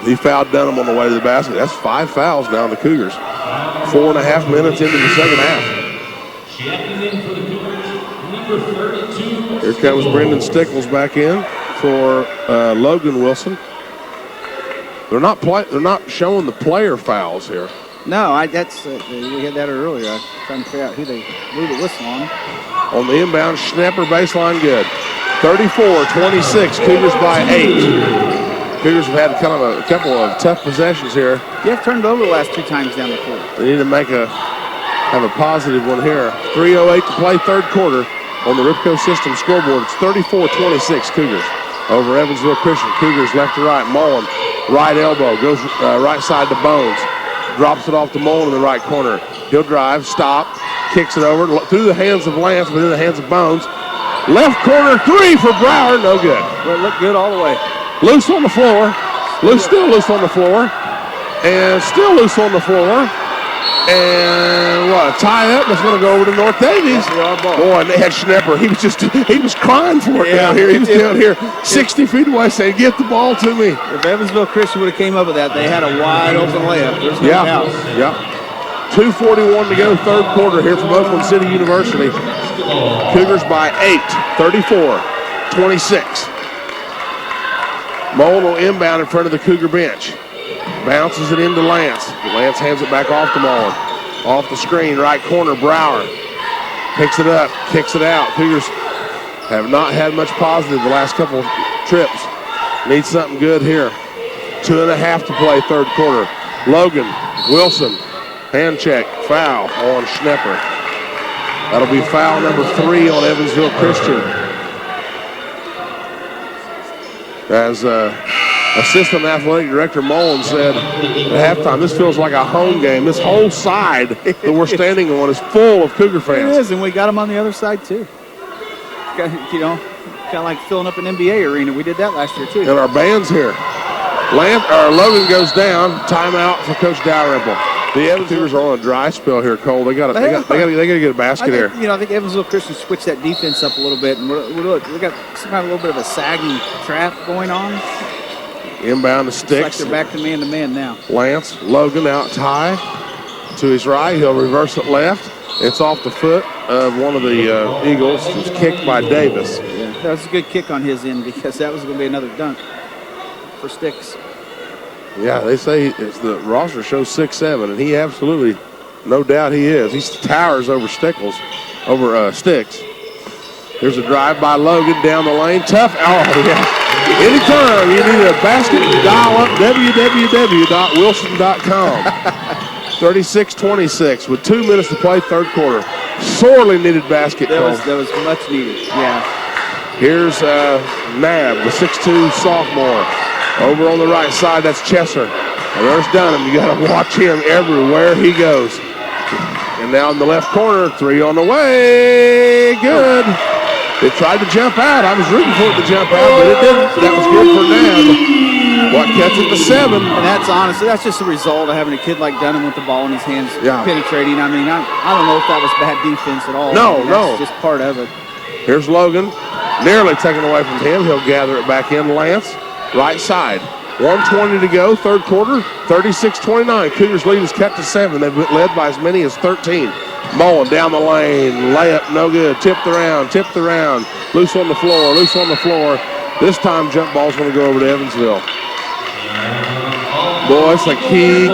He fouled Dunham on the way to the basket. That's 5 fouls now on the Cougars. 4.5 minutes into the second half. Here comes Brendan Stickles back in for Logan Wilson. They're not showing the player fouls here. No, we had that earlier. I was trying to figure out who they blew the whistle on. On the inbound, Schnepper baseline good. 34-26, Cougars by 8. Cougars have had a couple of tough possessions here. You have turned it over the last 2 times down the court. They need to have a positive one here. 3:08 to play, third quarter on the Ripco System scoreboard. It's 34-26 Cougars over Evansville Christian. Cougars left to right. Mullen, right elbow, goes right side to Bones. Drops it off to Mullen in the right corner. He'll drive, stop, kicks it over through the hands of Lance, but in the hands of Bones. Left corner 3 for Brower, no good. Well, it looked good all the way. Loose on the floor. Still loose on the floor. And still loose on the floor. And what? A tie up. It's going to go over to North Daviess. Boy, and they had Schnepper. He was crying for it down here. He was down here 60 feet away saying, "Get the ball to me." If Evansville Christian would have came up with that, they had a wide open layup. There's no doubt. Yeah. 2:41 to go, third quarter here from Oakland City University. Cougars by 8, 34-26. Mullen will inbound in front of the Cougar bench. Bounces it into Lance. Lance hands it back off to Mullen. Off the screen, right corner, Brower. Picks it up, kicks it out. Cougars have not had much positive the last couple trips. Need something good here. 2.5 to play, third quarter. Logan, Wilson, hand check, foul on Schnepper. That'll be foul number 3 on Evansville Christian. As Assistant Athletic Director Mullen said at halftime, this feels like a home game. This whole side that we're standing on is full of Cougar fans. It is, and we got them on the other side too. You know, kind of like filling up an NBA arena. We did that last year too. And our band's here. Logan goes down. Timeout for Coach Dalrymple. The Cougars are on a dry spell here, Cole. They got to get a basket here. You know, I think Evansville Christian switched that defense up a little bit, and we got some kind of a little bit of a sagging trap going on. Inbound to Sticks. It's like they're back to man now. Lance, Logan out high to his right. He'll reverse it left. It's off the foot of one of the Eagles. It's kicked by Daviess. Yeah, that was a good kick on his end because that was going to be another dunk for Sticks. Yeah, they say the roster shows 6'7", and he absolutely, no doubt he is. He towers over Sticks. Here's a drive by Logan down the lane. Tough. Oh, yeah. Anytime you need a basket, dial up www.wilson.com. 36-26 with 2 minutes to play, third quarter. Sorely needed basket. That was much needed. Yeah. Here's Nab, the 6'2" sophomore. Over on the right side, that's Chesser. And there's Dunham. You got to watch him everywhere he goes. And now in the left corner, 3 on the way. Good. They tried to jump out. I was rooting for it to jump out, but it didn't. That was good for Nab. What cuts it to 7? And that's honestly, that's just a result of having a kid like Dunham with the ball in his hands, penetrating. I mean, I don't know if that was bad defense at all. No. That's just part of it. Here's Logan. Nearly taken away from him. He'll gather it back in. Lance, right side. 1:20 to go, third quarter, 36-29. Cougars lead is cut to 7. They've been led by as many as 13. Mullen down the lane, layup, no good. Tipped around. Loose on the floor. This time, jump ball's going to go over to Evansville. Boy, it's a key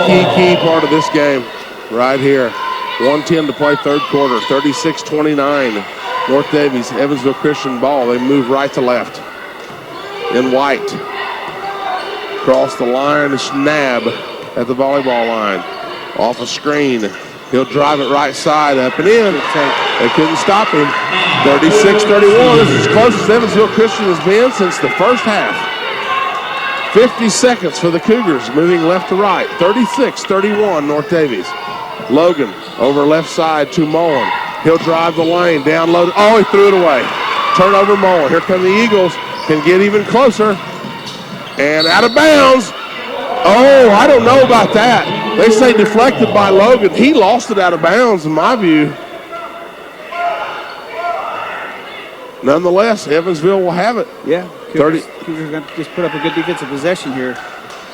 part of this game right here. 1:10 to play, third quarter, 36-29. North Daviess, Evansville Christian ball. They move right to left. In white. Across the line, it's Nab at the volleyball line. Off a screen. He'll drive it right side, up and in. They couldn't stop him. 36-31. This is as close as Evansville Christian has been since the first half. 50 seconds for the Cougars, moving left to right. 36-31, North Daviess. Logan over left side to Mullen. He'll drive the lane, down low. Oh, he threw it away. Turnover Mullen. Here come the Eagles. Can get even closer. And out of bounds. Oh, I don't know about that. They say deflected by Logan. He lost it out of bounds in my view. Nonetheless, Evansville will have it. Yeah, Cougars got to just put up a good defensive possession here.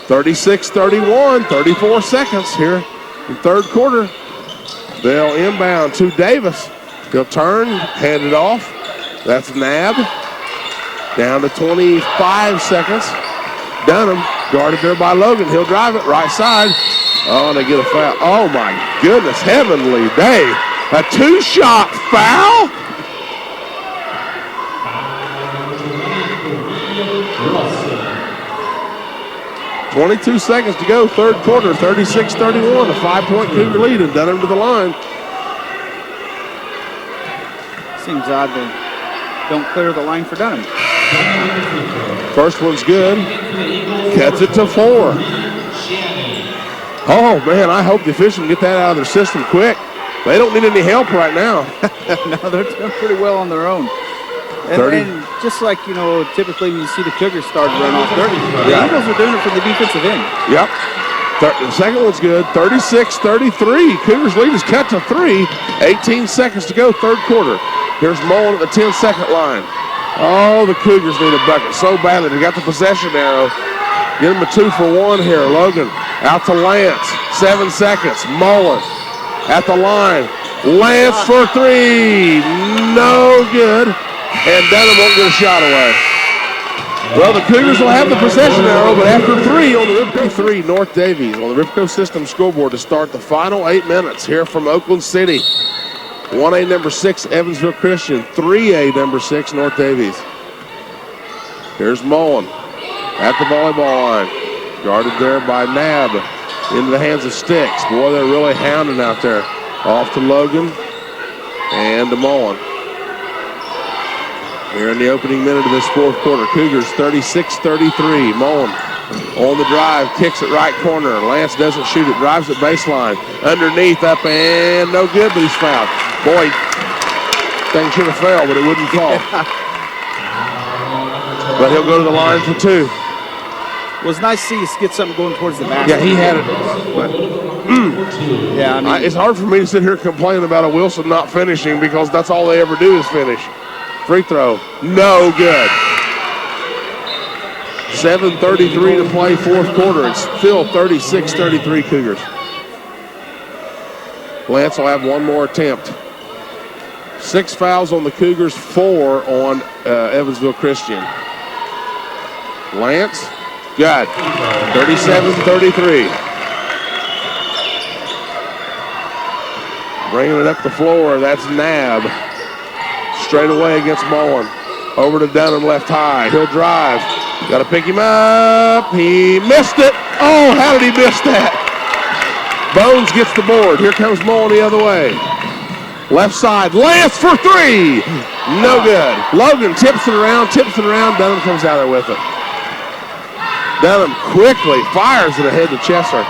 36-31, 34 seconds here in third quarter. They'll inbound to Daviess. He'll turn, hand it off. That's Nab. Down to 25 seconds. Dunham guarded there by Logan. He'll drive it right side. Oh, and they get a foul. Oh, my goodness. Heavenly day. A 2-shot foul? .22 seconds to go, third quarter, 36-31, a 5-point Cougar lead, and Dunham to the line. Seems odd they don't clear the line for Dunham. First one's good. Cuts it to 4. Oh, man, I hope the officials can get that out of their system quick. They don't need any help right now. No, they're doing pretty well on their own. And just like, typically when you see the Cougars start to run off, the Eagles are doing it from the defensive end. Yep. The second one's good. 36-33. Cougars lead is cut to 3. 18 seconds to go, third quarter. Here's Mullen at the 10-second line. Oh, the Cougars need a bucket so badly. They got the possession arrow. Get them a 2-for-1 here. Logan out to Lance. 7 seconds. Mullen at the line. Lance for 3. No good. And Dunham won't get a shot away. Well, the Cougars will have the possession arrow, but after 3 on the Ripco 3, North Daviess on the Ripco System scoreboard to start the final 8 minutes here from Oakland City. 1A number 6, Evansville Christian. 3A number 6, North Daviess. Here's Mullen at the volleyball line. Guarded there by Nab. Into the hands of Sticks. Boy, they're really hounding out there. Off to Logan and to Mullen. Here in the opening minute of this fourth quarter, Cougars 36-33. Mullen on the drive, kicks it right corner. Lance doesn't shoot it, drives it baseline. Underneath, up and no good, but he's fouled. Boy, thing should have fell, but it wouldn't fall. But he'll go to the line for 2. It was nice to see you get something going towards the basket. Yeah, he had it. Yeah, it's hard for me to sit here complaining about a Wilson not finishing because that's all they ever do is finish. Free throw, no good. 7:33 to play, fourth quarter. It's still 36-33 Cougars. Lance will have one more attempt. 6 fouls on the Cougars, 4 on Evansville Christian. Lance, good. 37-33. Bringing it up the floor, that's Nab. Straight away against Mullen. Over to Dunham, left high. He'll drive. Got to pick him up. He missed it. Oh, how did he miss that? Bones gets the board. Here comes Mullen the other way. Left side. Lance for 3. No good. Logan tips it around. Dunham comes out there with it. Dunham quickly fires it ahead to Chesser.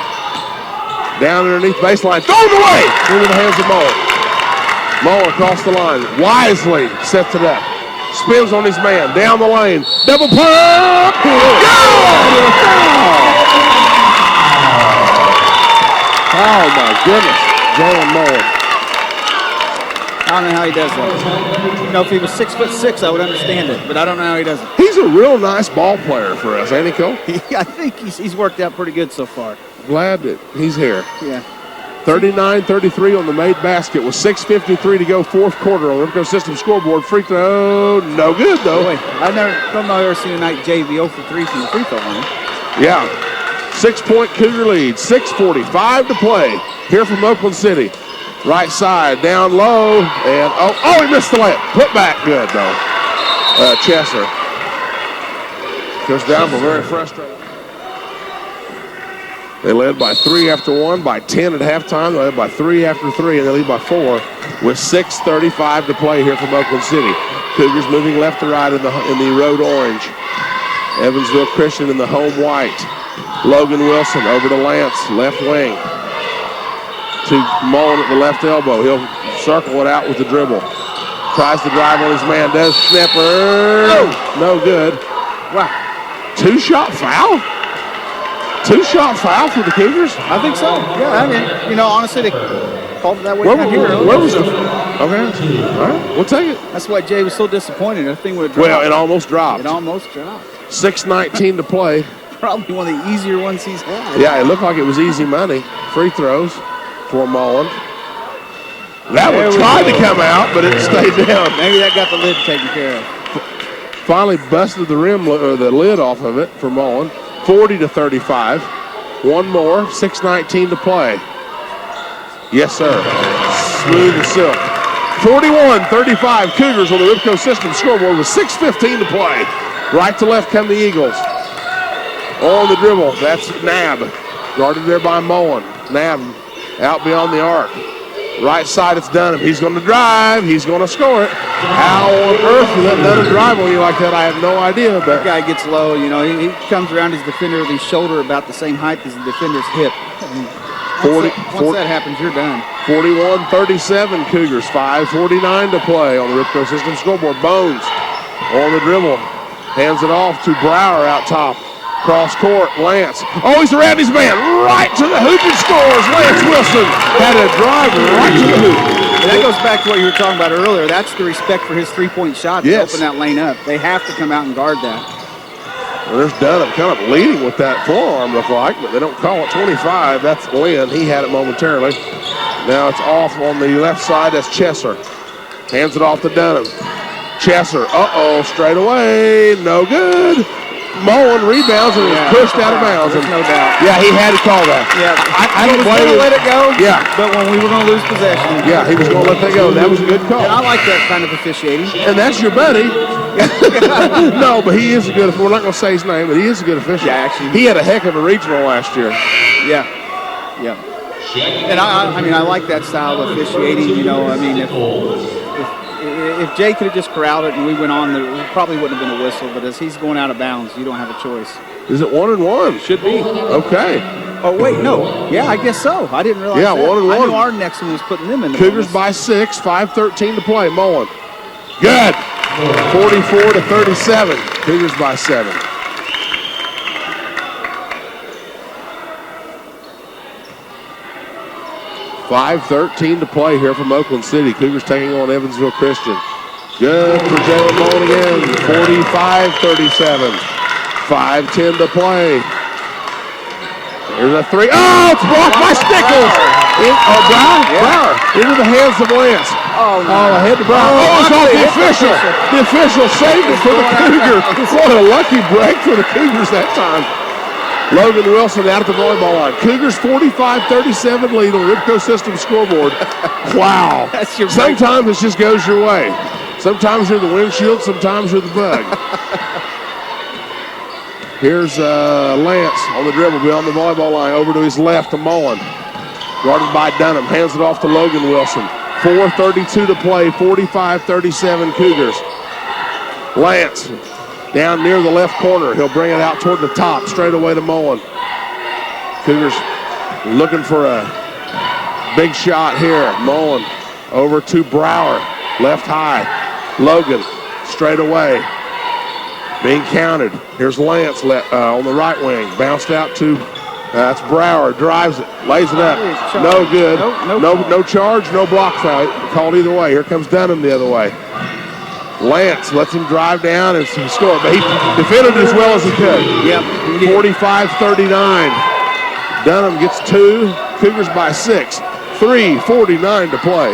Down underneath baseline. Throw it away into the hands of Mullen. Mullen across the line, wisely sets it up. Spins on his man, down the lane. Double pump! Oh my goodness, Jalen Mullen. I don't know how he does that. If he was 6'6", I would understand it, but I don't know how he does it. He's a real nice ball player for us, ain't he, Cole? I think he's worked out pretty good so far. Glad that he's here. Yeah. 39-33 on the made basket with 6:53 to go, fourth quarter on the Ripco System scoreboard. Free throw, no good though. Boy, I don't know I've ever seen a night JV 0 for 3 from the free throw line. Yeah, 6-point Cougar lead, 6:45 to play here from Oakland City. Right side, down low, and oh, he missed the layup. Put back, good though. Chesser. Coach Downville very frustrated. They led by 3 after 1, by 10 at halftime. They led by 3 after 3, and they lead by 4 with 6:35 to play here from Oakland City. Cougars moving left to right in the road orange. Evansville Christian in the home white. Logan Wilson over to Lance, left wing. To Mullen at the left elbow. He'll circle it out with the dribble. Tries to drive on his man, does snapper. No good. Wow. 2-shot foul? 2-shot foul for the Cougars? I think so. Yeah, honestly, they called it that way down here. Where was it? Okay. All right, we'll take it. That's why Jay was so disappointed. That thing would have dropped. Well, it almost dropped. 6:19 to play. Probably one of the easier ones he's had. Yeah, it looked like it was easy money. Free throws for Mullen. That one tried to come out, but it stayed down. Maybe that got the lid taken care of. Finally busted the rim or the lid off of it for Mullen. 40-35. One more. 6:19 to play. Yes, sir. Smooth as silk. 41-35. Cougars on the Ripco System scoreboard with 6:15 to play. Right to left come the Eagles. On the dribble, that's Nab. Guarded there by Mullen. Nab out beyond the arc. Right side, it's Dunham. He's going to drive. He's going to score it. How on earth you let Dunham drive on you like that, I have no idea. But that guy gets low. He comes around his defender with his shoulder about the same height as the defender's hip. Once that happens, you're done. 41-37 Cougars. 5:49 to play on the Ripco System scoreboard. Bones On the dribble. Hands it off to Brower out top. Cross court, Lance. Oh, he's around his man. Right to the hoop and scores. Lance Wilson had a drive right to the hoop. And that goes back to what you were talking about earlier. That's the respect for his three-point shot to open that lane up. They have to come out and guard that. Well, there's Dunham kind of leading with that forearm, look like, but they don't call it 25. That's Lynn. He had it momentarily. Now it's off on the left side. That's Chesser. Hands it off to Dunham. Chesser. Uh-oh, straight away. No good. Mullen rebounds and was pushed out of bounds. There's no doubt. Yeah, he had to call that. Yeah, I don't blame him. He was going to let it go. Yeah. But when we were going to lose possession. Yeah, he was going to let that go. That was a good call. And I like that kind of officiating. And that's your buddy. No, but he is a good. We're not going to say his name, but he is a good official. Yeah, actually. He had a heck of a regional last year. Yeah. Yeah. And I mean, I like that style of officiating. You know, I mean, if Jay could have just corralled it and we went on, there probably wouldn't have been a whistle. But as he's going out of bounds, you don't have a choice. Is it 1-1? Should be. Okay. Oh, wait, no. Yeah, I guess so. I didn't realize that. 1-1. I knew our next one was putting them in the Cougars bonus. by 6, 5:13 to play. Mullen. Good. 44-37. Cougars by 7. $5:13 to play here from Oakland City. Cougars taking on Evansville Christian. Good for Jalen Mullen again. 45-37. 5:10 to play. Here's a three. Oh, it's blocked by Stickles. Brower. Into the hands of Lance. Oh, no. Ahead to Brower. Oh, it's off the official. The official saved it for the Cougars. What a lucky break for the Cougars that time. Logan Wilson out at the volleyball line. Cougars 45-37 lead on the Ribco System scoreboard. Wow. That's your Sometimes it just goes your way. Sometimes you're the windshield, sometimes you're the bug. Here's Lance on the dribble beyond the volleyball line. Over to his left to Mullen. Guarded by Dunham. Hands it off to Logan Wilson. 4:32 to play. 45-37 Cougars. Lance down near the left corner. He'll bring it out toward the top. Straight away to Mullen. Cougars looking for a big shot here. Mullen over to Brower. Left high. Logan straight away. Being counted. Here's Lance on the right wing. Bounced out to, that's Brower. Drives it. Lays it up. No good. No charge, no block foul. Called either way. Here comes Dunham the other way. Lance lets him drive down and score. But he defended as well as he could. Yep. 45-39. Dunham gets 2. Cougars by 6. 3:49 to play.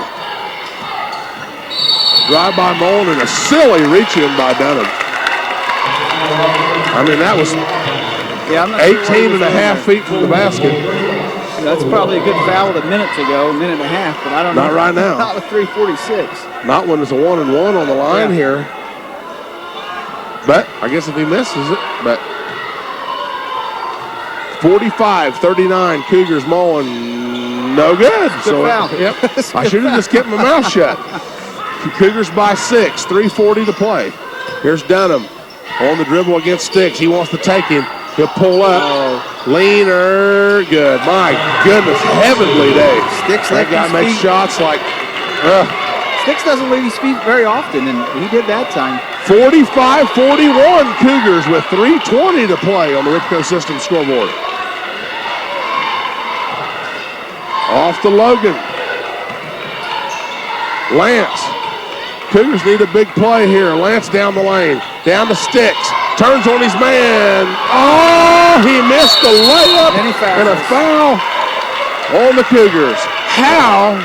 Drive by Mullen and a silly reach in by Dunham. I mean, that was 18 and a half feet from the basket. That's probably a good foul a minute ago, a minute and a half, but I don't know. Not right now. Not with 3:46. Not when it's a 1-1 on the line here. But I guess if he misses it, but 45-39 Cougars. Mullen, no good. Good foul. Yep. I should have just kept my mouth shut. Cougars by 6, 3:40 to play. Here's Dunham on the dribble against Sticks. He wants to take him. He'll pull up. Leaner. Good. My goodness. Heavenly day. Sticks that guy makes shots like. Sticks doesn't leave his feet very often, and he did that time. 45-41 Cougars with 3:20 to play on the Ribco System scoreboard. Off to Logan. Lance. Cougars need a big play here. Lance down the lane. Down to Sticks. Turns on his man. Oh, he missed the layup. And a foul on the Cougars. How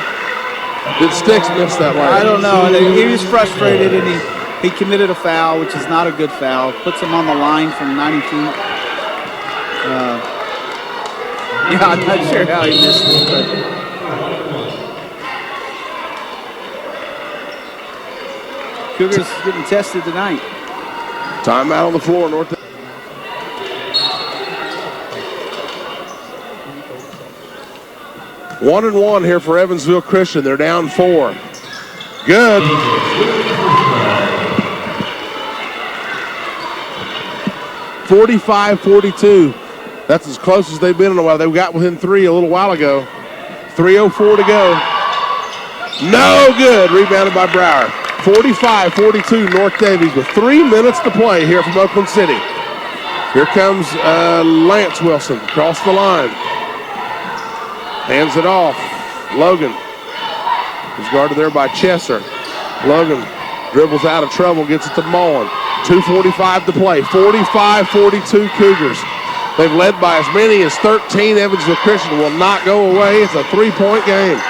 did Sticks miss that layup? I don't know. He was frustrated, and he committed a foul, which is not a good foul. Puts him on the line from 90 feet. Yeah, I'm not sure how he missed it, but... Cougars getting tested tonight. Timeout on the floor, North. 1-1 here for Evansville Christian. They're down 4. Good. (45-42). That's as close as they've been in a while. They got within 3 a little while ago. 3:04 to go. No good. Rebounded by Brower. 45-42 North Daviess with 3 minutes to play here from Oakland City. Here comes Lance Wilson across the line. Hands it off. Logan is guarded there by Chesser. Logan dribbles out of trouble, gets it to Mullen. 2:45 to play. 45-42 Cougars. They've led by as many as 13. Evansville Christian will not go away. It's a 3-point game.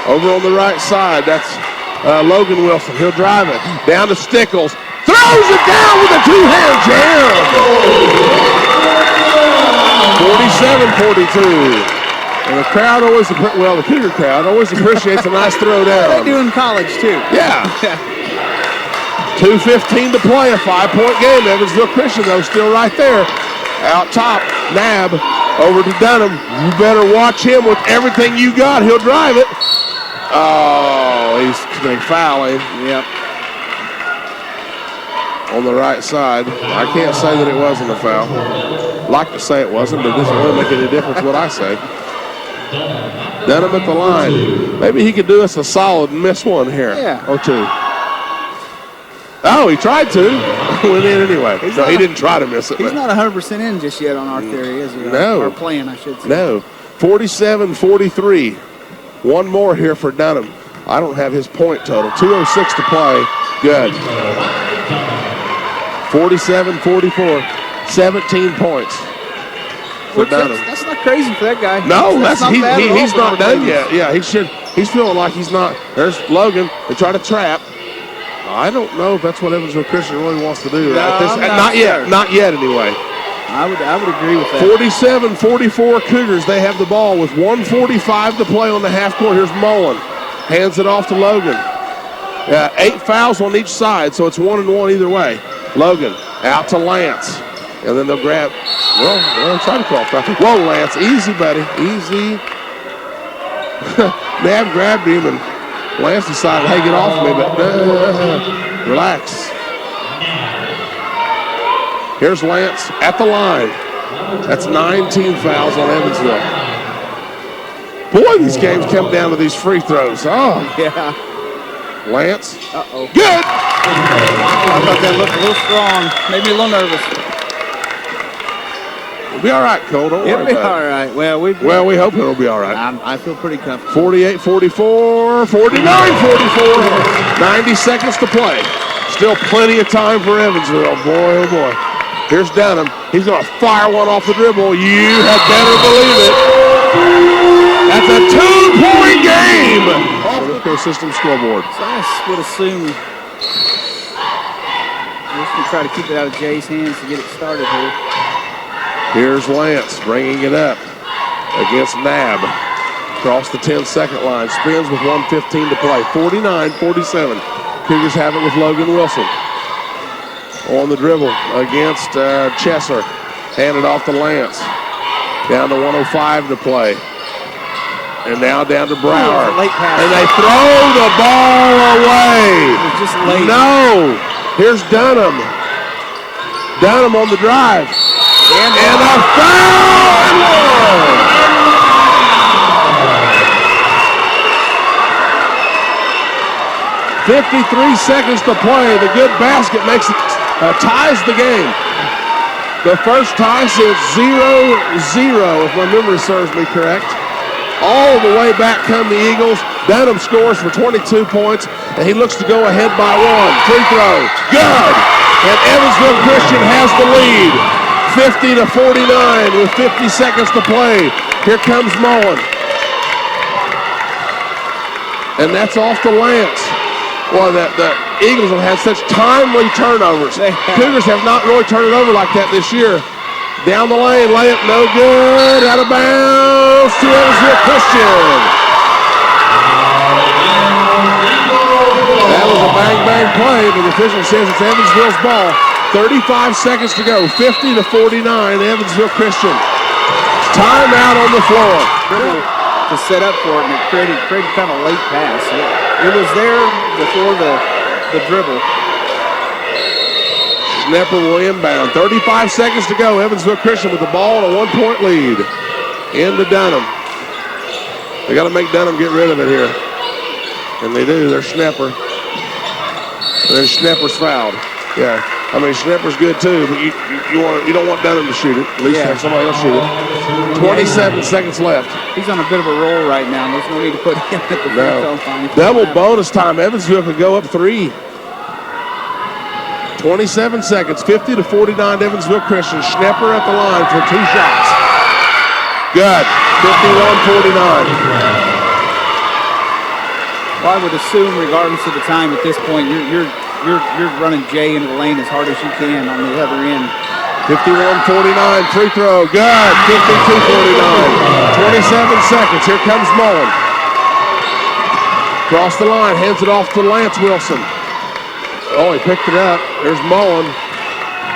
Over on the right side, that's Logan Wilson. He'll drive it down to Stickles. Throws it down with a two-hand jam. 47-42. And the crowd always, the Cougar crowd always appreciates a nice throw down. They do in college, too. Yeah. 2:15 to play, a 5-point game. Evansville Christian, though, still right there. Out top, Nab over to Dunham. You better watch him with everything you got. He'll drive it. Oh, he's going to foul him. Yep. On the right side. I can't say that it wasn't a foul. I'd like to say it wasn't, but it doesn't really make any difference what I say. Dunham at the line. Maybe he could do us a solid and miss one here. Yeah. Or two. Oh, he tried to. Went in anyway. No, he didn't try to miss it. He's not 100% in just yet on our theory, is he? No. Or playing, I should say. No. 47-43. One more here for Dunham. I don't have his point total. 2:06 to play. Good. 47-44. 17 points for Dunham. That's not crazy for that guy. No, he's not done Daviess. yet. Yeah, he's feeling like he's not. There's Logan. They try to trap. I don't know if that's what Evansville Christian really wants to do. Not yet. Not yet, anyway. I would agree with that. 47-44 Cougars. They have the ball with 1:45 to play on the half court. Here's Mullen. Hands it off to Logan. 8 fouls on each side, so it's 1-1 either way. Logan out to Lance. And then they'll grab. Well, they'll try to call foul. Whoa, Lance. Easy, buddy. Easy. Nab grabbed him, and Lance decided, hey, get off me, but relax. Here's Lance at the line. That's 19 fouls on Evansville. Boy, these games come down to these free throws. Oh. Yeah. Lance. Uh-oh. Good. I thought that looked a little strong. Made me a little nervous. It'll be all right, Cole. Don't worry It'll be about all right. Well, we hope it'll be all right. I feel pretty comfortable. 48-44, 49-44. 90 seconds to play. Still plenty of time for Evansville. Boy, oh boy. Here's Dunham. He's going to fire one off the dribble. You had better believe it. That's a 2-point game. Off system scoreboard. So I would assume we're just going to try to keep it out of Jay's hands to get it started here. Here's Lance bringing it up against Nab. Across the 10-second line. Spins with 1:15 to play. 49-47. Cougars have it with Logan Wilson. On the dribble against Chesser. Handed off to Lance. Down to 1:05 to play. And now down to Brower. And they throw the ball away. It was just late. No. Here's Dunham. Dunham on the drive. And a foul and one. 53 seconds to play. The good basket makes it, ties the game. The first tie since 0-0, if my memory serves me correct. All the way back come the Eagles. Dunham scores for 22 points, and he looks to go ahead by 1. Free throw. Good. And Evansville Christian has the lead. 50-49 with 50 seconds to play. Here comes Mullen. And that's off to Lance. Well, the Eagles have had such timely turnovers. Cougars have not really turned it over like that this year. Down the lane, layup no good. Out of bounds to Evansville Christian. That was a bang-bang play, but the official says it's Evansville's ball. 35 seconds to go, 50-49, Evansville Christian. Timeout on the floor. To set up for it, and it created kind of a late pass. It was there before the dribble. Knepper will inbound. 35 seconds to go. Evansville Christian with the ball and a 1-point lead. Into Dunham. They got to make Dunham get rid of it here. And they do. There's Knepper. And then Schnepper's fouled. Yeah. I mean, Schnepper's good too, but you don't want Dunham to shoot it. At least have somebody else shoot it. 27 seconds left. He's on a bit of a roll right now. There's no need to put him at the free throw line. Double bonus time. Evansville could go up 3. 27 seconds. 50-49 Evansville Christian. Schnepper at the line for 2 shots. Good. 51-49. Well, I would assume, regardless of the time at this point, you're running Jay into the lane as hard as you can on the other end. 51-49, free throw, good. 52-49, 27 seconds. Here comes Mullen. Across the line, hands it off to Lance Wilson. Oh, he picked it up. There's Mullen.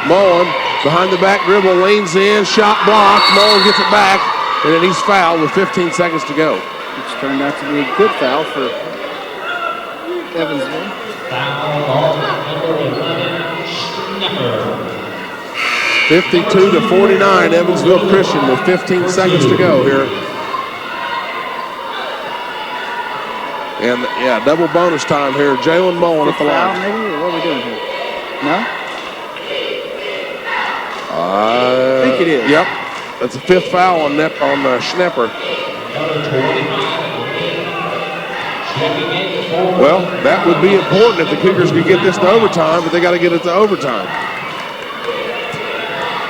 Mullen, behind the back dribble, leans in, shot blocked. Mullen gets it back, and then he's fouled with 15 seconds to go. Which turned out to be a good foul for Evansville. Foul on number 11, Schnepper. 52-49, Evansville Christian with 15 seconds to go here. And yeah, double bonus time here. Jalen Mullen at the line. Maybe? What are we doing here? No? I think it is. Yep. That's a 5th foul on Schnepper. Well, that would be important if the Cougars could get this to overtime, but they got to get it to overtime.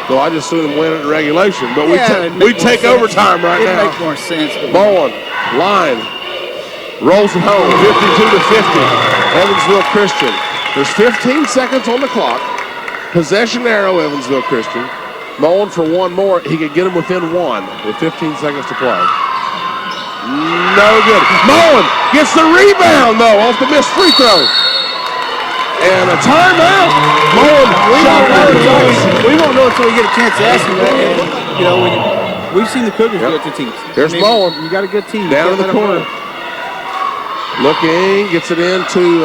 So I just assume them win it in regulation, but we take overtime right now. It'd make more sense. Mullen, line, rolls it home, 52-50. Evansville Christian. There's 15 seconds on the clock. Possession arrow, Evansville Christian. Mullen for one more. He could get him within 1 with 15 seconds to play. No good. Mullen gets the rebound, though, off the missed free throw. And a timeout. Mullen shot out. We won't know until we get a chance to ask him that. And, you know, we've seen the Cougars do it to teams. There's Mullen. You got a good team. Down in the corner. Looking, gets it into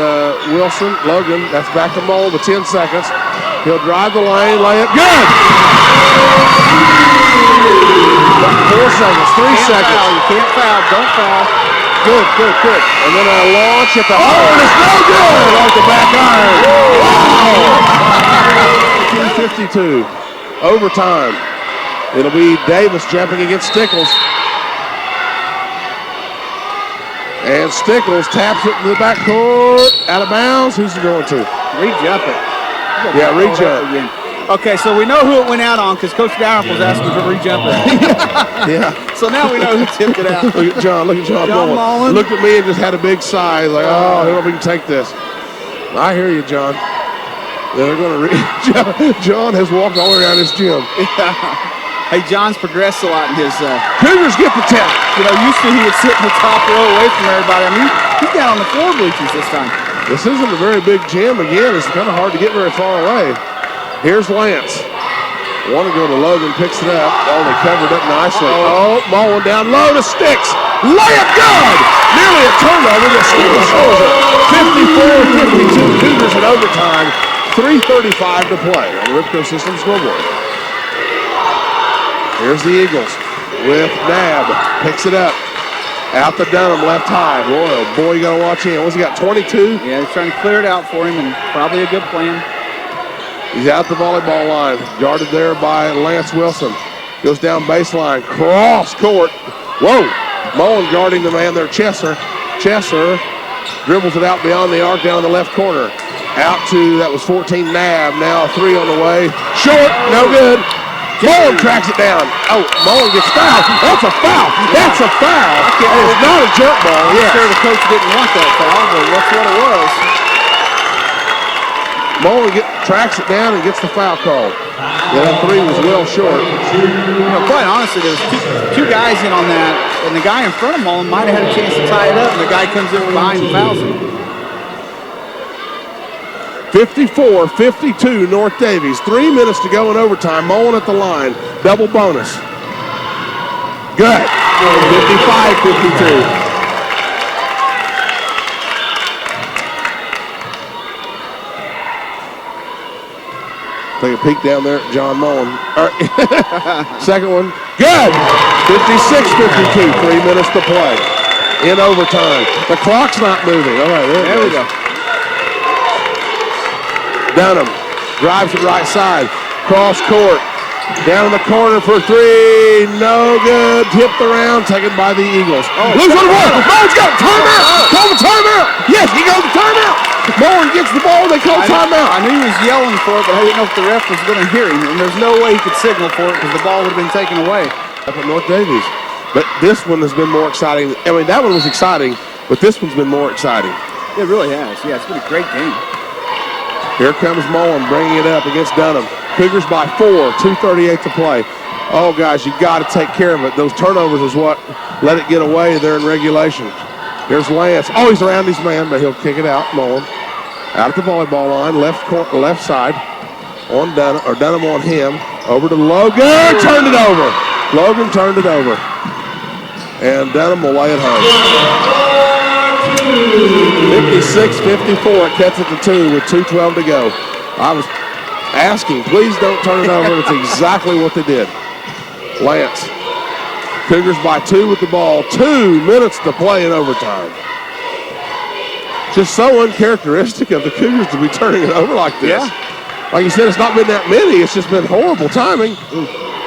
Wilson. Logan, that's back to Mullen with 10 seconds. He'll drive the lane, lay it. Good! 4 seconds, 3 seconds. Foul. You can't foul. Don't foul. Good. And then a launch at the hole, and it's no good off the back iron. Wow! 52. Overtime. It'll be Daviess jumping against Stickles. And Stickles taps it in the backcourt. Out of bounds. Who's he going to? Re-jump it. Yeah, re-jump. Okay, so we know who it went out on because Coach Dalrymple was asking for re-jumping. Yeah. So now we know who tipped it out. Look at John Mullen. Looked at me and just had a big sigh, like, oh, I don't know if we can take this. I hear you, John. They're going to John has walked all around his gym. Yeah. Hey, John's progressed a lot in his... Cougars get the tap. You know, used to he would sit in the top row away from everybody. I mean, he's down on the floor bleachers this time. This isn't a very big gym. Again, it's kind of hard to get very far away. Here's Lance. Want to go to Logan, picks it up. Oh, they covered up nicely. Oh, Mullen down low to Sticks. Layup good! Nearly a turnover, but Sticks scores it. 54-52, Cougars in overtime. 3:35 to play on the Ripco System scoreboard. Here's the Eagles with Nab. Picks it up. Out the Dunham, left high. Boy, you got to watch him. What's he got, 22? Yeah, he's trying to clear it out for him, and probably a good plan. He's out the volleyball line, guarded there by Lance Wilson. Goes down baseline, cross court. Whoa! Mullen guarding the man there, Chesser. Chesser dribbles it out beyond the arc down in the left corner. Out to, that was 14, Nab. Now a 3 on the way. Short, no good. Mullen tracks it down. Oh, Mullen gets fouled. That's a foul. That's a foul. It's not a jump ball. I'm sure the coach didn't want that foul, but that's what it was. Mullen tracks it down and gets the foul call. Yeah, that 3 was well short. You know, quite honestly, there was two guys in on that, and the guy in front of Mullen might have had a chance to tie it up, and the guy comes in from behind and fouls him. 54-52, North Daviess. 3 minutes to go in overtime. Mullen at the line. Double bonus. Good. 55-52. Take a peek down there at John Mullen. Second one. Good. 56-52. 3 minutes to play in overtime. The clock's not moving. All right, there we go. Dunham drives it right side. Cross court. Down in the corner for three. No good. Tipped around. Taken by the Eagles. Lose on the ball. Mullen's got a timeout. Call the timeout. Yes, he goes to timeout. Mullen gets the ball. They call timeout. I knew he was yelling for it, but I didn't know if the ref was going to hear him. And there's no way he could signal for it because the ball would have been taken away. Up at North Daviess. But this one has been more exciting. I mean, that one was exciting, but this one's been more exciting. It really has. Yeah, it's been a great game. Here comes Mullen bringing it up against Dunham. Cougars by 4, 2:38 to play. Oh, guys, you got to take care of it. Those turnovers is what let it get away there in regulation. Here's Lance. Oh, he's around his man, but he'll kick it out. Mullen out at the volleyball line, left side on Dunham, or Dunham on him. Over to Logan. Turned it over. Logan turned it over. And Dunham will lay it home. 56-54. It cuts it to 2 with 2:12 to go. I was asking, please don't turn it over. That's exactly what they did. Lance. Cougars by 2 with the ball. 2 minutes to play in overtime. Just so uncharacteristic of the Cougars to be turning it over like this. Yeah. Like you said, it's not been that many. It's just been horrible timing.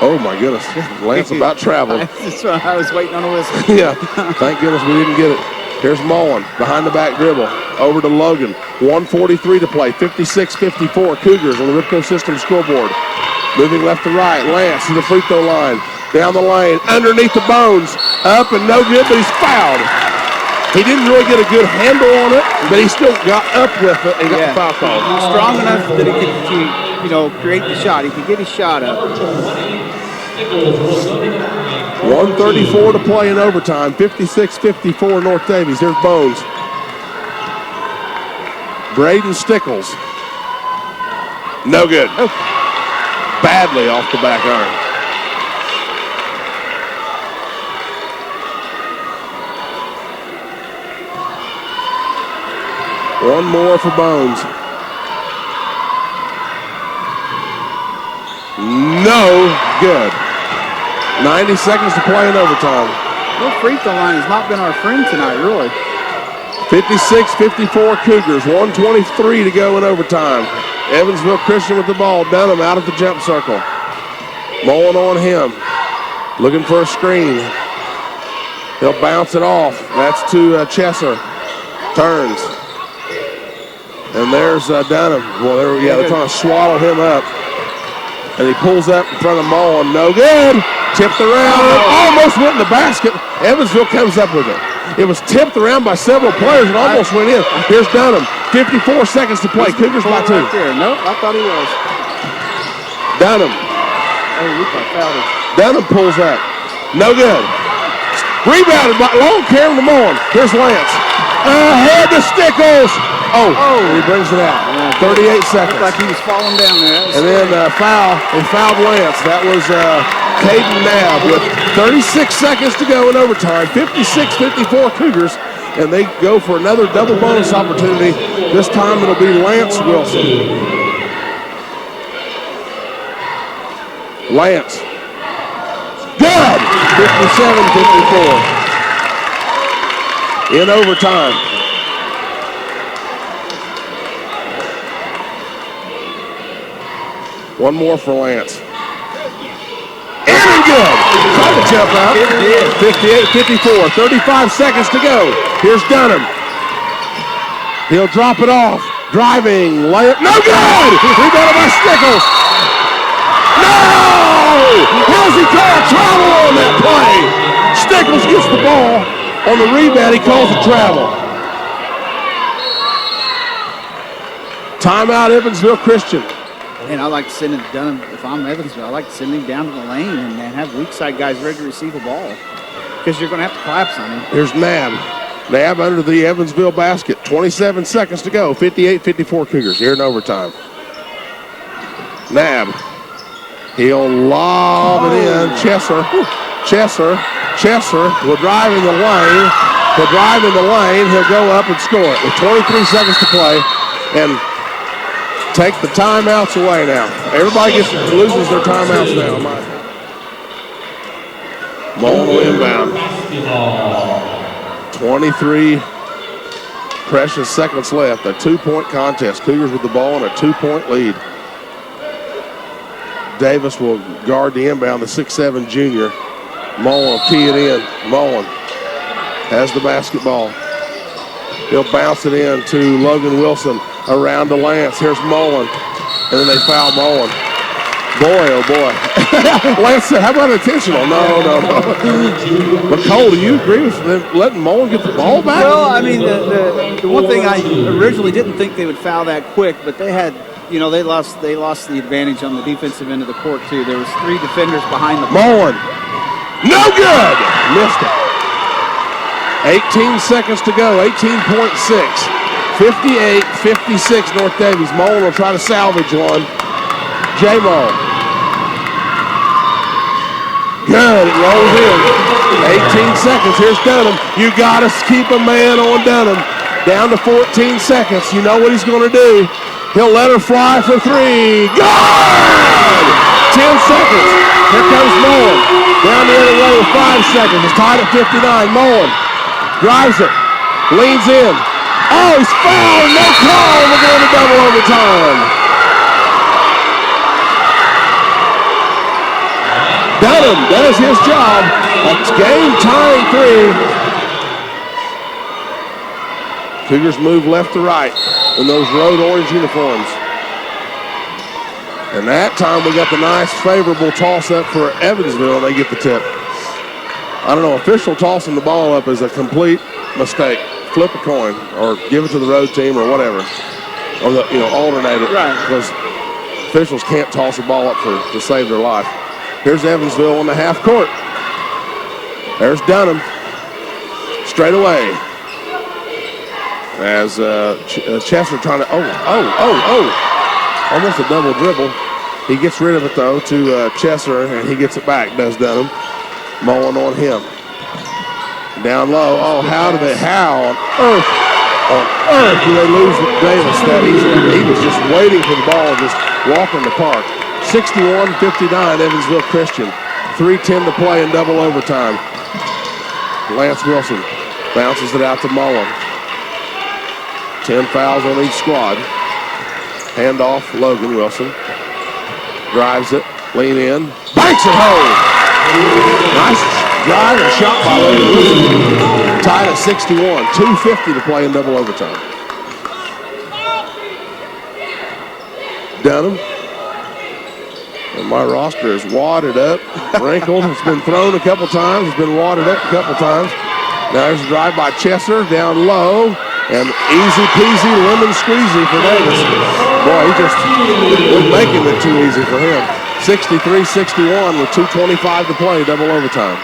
Oh, my goodness. Lance about traveled. That's why I was waiting on a whistle. Yeah. Thank goodness we didn't get it. Here's Mullen behind the back dribble. Over to Logan. 1:43 to play. 56-54. Cougars on the Ripco System scoreboard. Moving left to right. Lance to the free throw line. Down the lane. Underneath the bones. Up and no good, but he's fouled. He didn't really get a good handle on it, but he still got up with it and got the foul call. He was strong enough that he could, create the shot. He could get his shot up. 1:34 to play in overtime. 56-54 North Daviess. There's Bones. Braden Stickles. No good. Oh. Badly off the back iron. One more for Bones. No good. 90 seconds to play in overtime. The free throw line has not been our friend tonight, really. 56-54 Cougars. 1:23 to go in overtime. Evansville Christian with the ball. Dunham out at the jump circle. Mullen on him. Looking for a screen. He'll bounce it off. That's to Chesser. Turns. And there's Dunham. Well, they're trying to swallow him up. And he pulls up in front of Mullen. No good. Tipped around. Almost went in the basket. Evansville comes up with it. It was tipped around by several players and almost went in. Here's Dunham. 54 seconds to play. Cougars by 2. Right there. Nope, I thought he was. Dunham. Oh, look, I fouled it. Dunham pulls up. No good. Rebounded by long carry to Mullen. Here's Lance. Ahead to Stickles. Oh, he brings it out. 38 seconds. Looked like he was falling down there. And then foul. They fouled Lance. That was Caden Nab with 36 seconds to go in overtime. 56-54 Cougars. And they go for another double bonus opportunity. This time it'll be Lance Wilson. Lance. Good! 57-54. In overtime. One more for Lance. And good! Tried to jump out. 58-54. 35 seconds to go. Here's Dunham. He'll drop it off. Driving. Layup. No good! Rebounded by Stickles. No! How does he call a travel on that play? Stickles gets the ball. On the rebound, he calls a travel. Timeout, Evansville Christian. And I like to send it down, if I'm Evansville, I like to send him down to the lane and have weak side guys ready to receive a ball. Because you're going to have to collapse on him. Here's Nab. Nab under the Evansville basket. 27 seconds to go. 58-54 Cougars here in overtime. Nab. He'll lob it in. Chesser will drive in the lane. He'll drive in the lane. He'll go up and score it with 23 seconds to play. And take the timeouts away now. Everybody loses their timeouts now. Mullen will inbound. 23 Precious seconds left. A 2-point contest. Cougars with the ball and a 2-point lead. Daviess will guard the inbound, the 6'7" junior. Mullen will key it in. Mullen has the basketball. He'll bounce it in to Logan Wilson. Around to Lance. Here's Mullen. And then they foul Mullen. Boy, oh boy. Lance said, how about intentional? No. But Cole, do you agree with them letting Mullen get the ball back? Well, I mean, the one thing I originally didn't think they would foul that quick, but they had, they lost the advantage on the defensive end of the court too. There was 3 defenders behind the ball. Mullen. No good. Missed it. 18 seconds to go. 18.6. 58-56 North Daviess. Mullen will try to salvage one. J-Mo. Good. It rolls in. 18 seconds. Here's Dunham. You got to keep a man on Dunham. Down to 14 seconds. You know what he's going to do. He'll let her fly for 3. Good! 10 seconds. Here comes Mullen. Down the other way with 5 seconds. It's tied at 59. Mullen drives it. Leans in. Oh, he's fouled. No call. We're going to double overtime. Dunham does his job. That's game-tying 3. Cougars move left to right in those road orange uniforms. And that time we got the nice favorable toss-up for Evansville, and they get the tip. I don't know, official tossing the ball up is a complete mistake. Flip a coin or give it to the road team or whatever. Or, alternate it. Right. Because officials can't toss the ball up to save their life. Here's Evansville on the half court. There's Dunham. Straight away. As Chester trying to, almost a double dribble. He gets rid of it though to Chester, and he gets it back, does Dunham. Mullen on him. Down low. Oh, how on earth do they lose Daviess that easily? He was just waiting for the ball, just walking the park. 61-59 Evansville Christian. 3:10 to play in double overtime. Lance Wilson bounces it out to Mullen. 10 fouls on each squad. Handoff, Logan Wilson. Drives it, lean in, banks it home. Nice drive and shot by Logan Wilson. Tied at 61, 2:50 to play in double overtime. Dunham. And my roster is wadded up, wrinkled. It's been thrown a couple times. It's been wadded up a couple times. Now there's a drive by Chester down low. And easy peasy lemon squeezy for Daviess. Boy, he just was making it too easy for him. 63-61 with 2:25 to play, double overtime.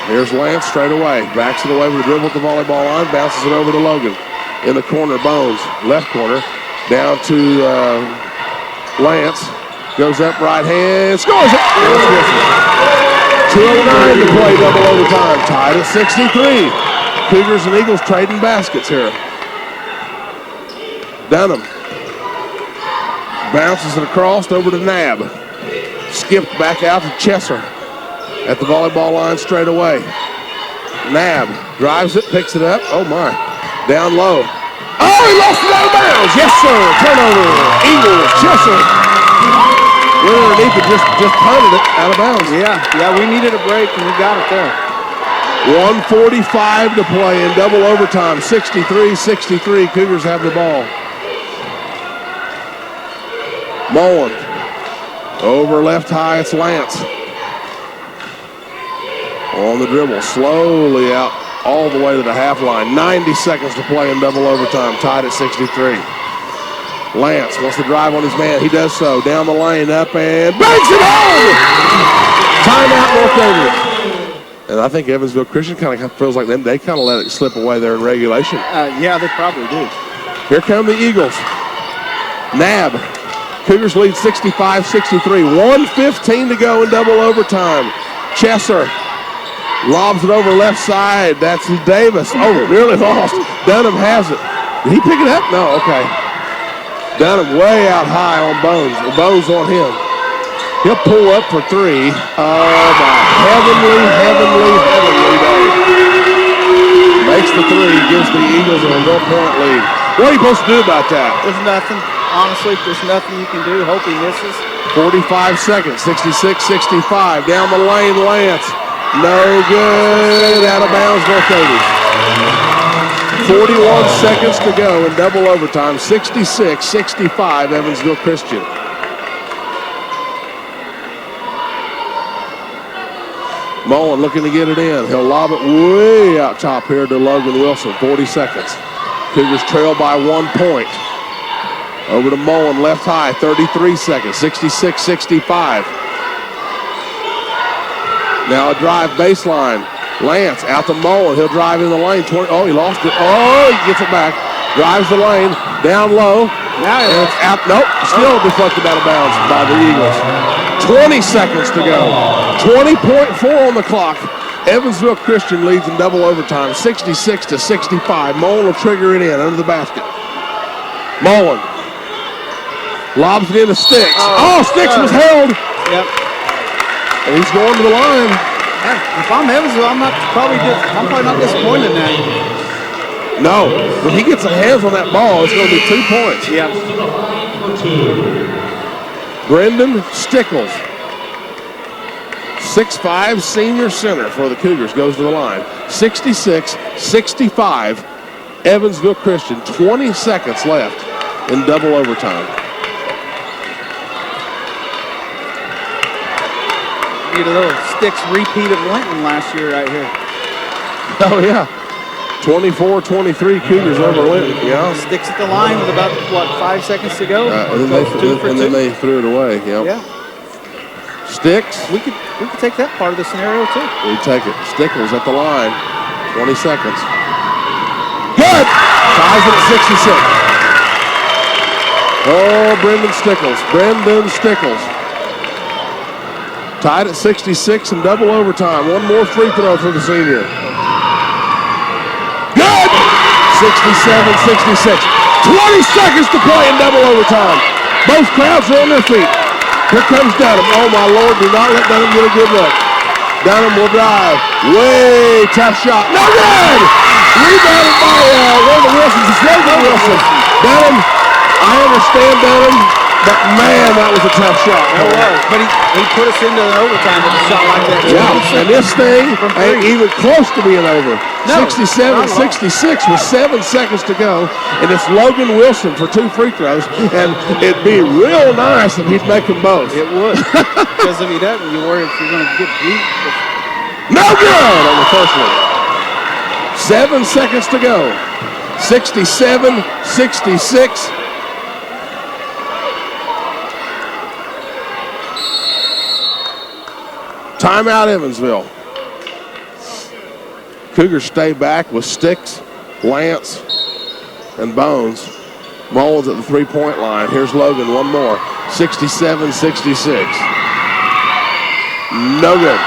Here's Lance straight away. Backs it away with a dribble at the volleyball line. Bounces it over to Logan. In the corner, Bones, left corner. Down to Lance. Goes up right hand. Scores it! 2:09 to play, double overtime. Tied at 63. Cougars and Eagles trading baskets here. Dunham bounces it across over to Nab. Skipped back out to Chesser at the volleyball line straight away. Nab drives it, picks it up. Oh my, down low. Oh, he lost it out of bounds. Yes, sir. Turnover. Eagles, Chesser. Went underneath it, just punted it out of bounds. Yeah, we needed a break and we got it there. 1:45 to play in double overtime. 63-63. Cougars have the ball. Mullen. Over left high, it's Lance. On the dribble, slowly out all the way to the half line. 90 seconds to play in double overtime. Tied at 63. Lance wants to drive on his man. He does so. Down the lane, up and banks it home! Timeout, North Daviess. And I think Evansville Christian kind of feels like they kind of let it slip away there in regulation. Yeah, they probably do. Here come the Eagles. Nab. Cougars lead 65-63. 1:15 to go in double overtime. Chesser lobs it over left side. That's Daviess. Oh, nearly lost. Dunham has it. Did he pick it up? No, okay. Dunham way out high on Bones. Bones on him. He'll pull up for 3. Oh, my heavenly day. makes the three, gives the Eagles a 1-point lead. What are you supposed to do about that? There's nothing. Honestly, there's nothing you can do. Hope he misses. 45 seconds, 66-65. Down the lane, Lance. No good. Out of bounds, North Daviess. 41 seconds to go in double overtime. 66-65, Evansville Christian. Mullen looking to get it in. He'll lob it way out top here to Logan Wilson. 40 seconds. Cougars trail by 1 point. Over to Mullen, left high, 33 seconds, 66-65. Now a drive baseline. Lance out to Mullen. He'll drive in the lane. 20. Oh, he lost it. Oh, he gets it back. Drives the lane, down low. Now and it's out. Nope, still deflected out of bounds by the Eagles. 20 seconds to go. 20.4 on the clock. Evansville Christian leads in double overtime, 66-65. Mullen will trigger it in under the basket. Mullen lobs it into Sticks. Oh, Sticks was held. Yep. And he's going to the line. If I'm Evansville, I'm probably not disappointed in that. No, when he gets a hands on that ball, it's going to be 2 points. Yeah. Brendan Stickles, 6'5", senior center for the Cougars, goes to the line. 66-65, Evansville Christian. 20 seconds left in double overtime. Get a little Sticks repeat of Linton last year right here. Oh, yeah. 24-23 Cougars over Linton. Yeah. Sticks at the line with about, 5 seconds to go? And then they threw it away. Yep. Yeah. Sticks. We could take that part of the scenario, too. We take it. Stickles at the line. 20 seconds. Good! Ties it at 66. Oh, Brendan Stickles. Tied at 66 in double overtime. One more free throw for the senior. Good! 67-66. 20 seconds to play in double overtime. Both crowds are on their feet. Here comes Dunham. Oh, my Lord, do not let Dunham get a good look. Dunham will drive. Way tough shot. No good! Rebounded by one of the Wilsons. It's Logan Wilson. Dunham, I understand Dunham, but man, that was a tough shot. It was. But he put us into an overtime with a shot like that. Yeah, and this thing ain't even close to being over. No, 67-66 with 7 seconds to go, and it's Logan Wilson for 2 free throws, and it'd be real nice if he'd make them both. It would. Because if he doesn't, you worry if you're going to get beat. No good on the first one. 7 seconds to go. 67-66. Timeout, Evansville. Cougars stay back with Sticks, Lance, and Bones. Mullins at the three-point line. Here's Logan, one more. 67-66. No good.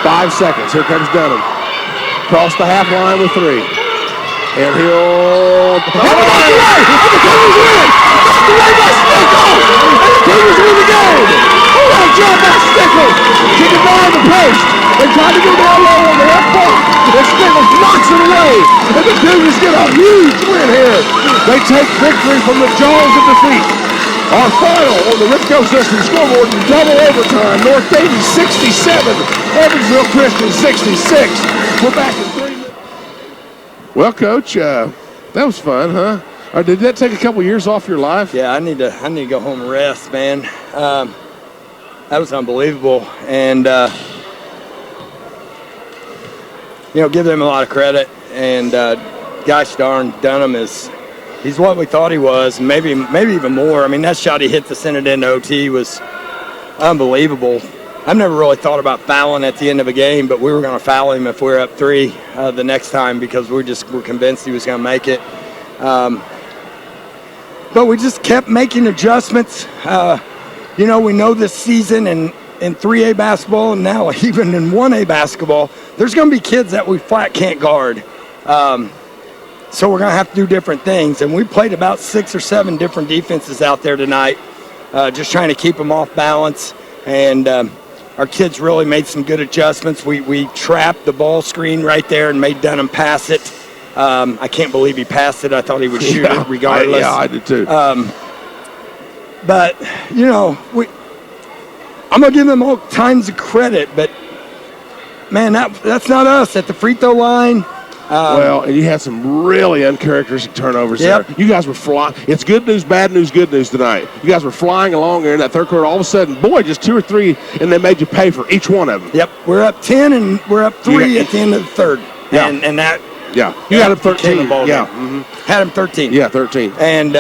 5 seconds. Here comes Dunham. Cross the half line with 3. And he'll... And the Cougars win! Knocked away by Stickles! And the Cougars win the game! What a job by Stickles! Kick it down the post. They tried to go down low on the left block. And Stickles knocks it away. And the Cougars get a huge win here. They take victory from the jaws of defeat. Our final on the Ripco System scoreboard in double overtime. North Daviess 67, Evansville Christian 66. We're back in 3 minutes. Well, Coach, that was fun, huh? Or did that take a couple years off your life? Yeah, I need to go home and rest, man. That was unbelievable, and give them a lot of credit. And gosh darn, Dunham he's what we thought he was, maybe even more. I mean, that shot he hit to send it into OT was unbelievable. I've never really thought about fouling at the end of a game, but we were going to foul him if we were up 3 the next time because we're convinced he was going to make it. But we just kept making adjustments. We know this season in 3A basketball and now even in 1A basketball, there's going to be kids that we flat can't guard. So we're going to have to do different things. And we played about 6 or 7 different defenses out there tonight, just trying to keep them off balance. And our kids really made some good adjustments. We trapped the ball screen right there and made Dunham pass it. I can't believe he passed it. I thought he would shoot it regardless. I did too. But, you know, I'm going to give them all kinds of credit, but, man, that's not us at the free throw line. Well, and you had some really uncharacteristic turnovers there. You guys were flying. It's good news, bad news, good news tonight. You guys were flying along there in that third quarter. All of a sudden, boy, just 2 or 3, and they made you pay for each one of them. Yep, we're up 10 and we're up 3 at the end of the third. Yeah. And that. Yeah, you had them 13. Yeah, had them 13. Yeah, 13. And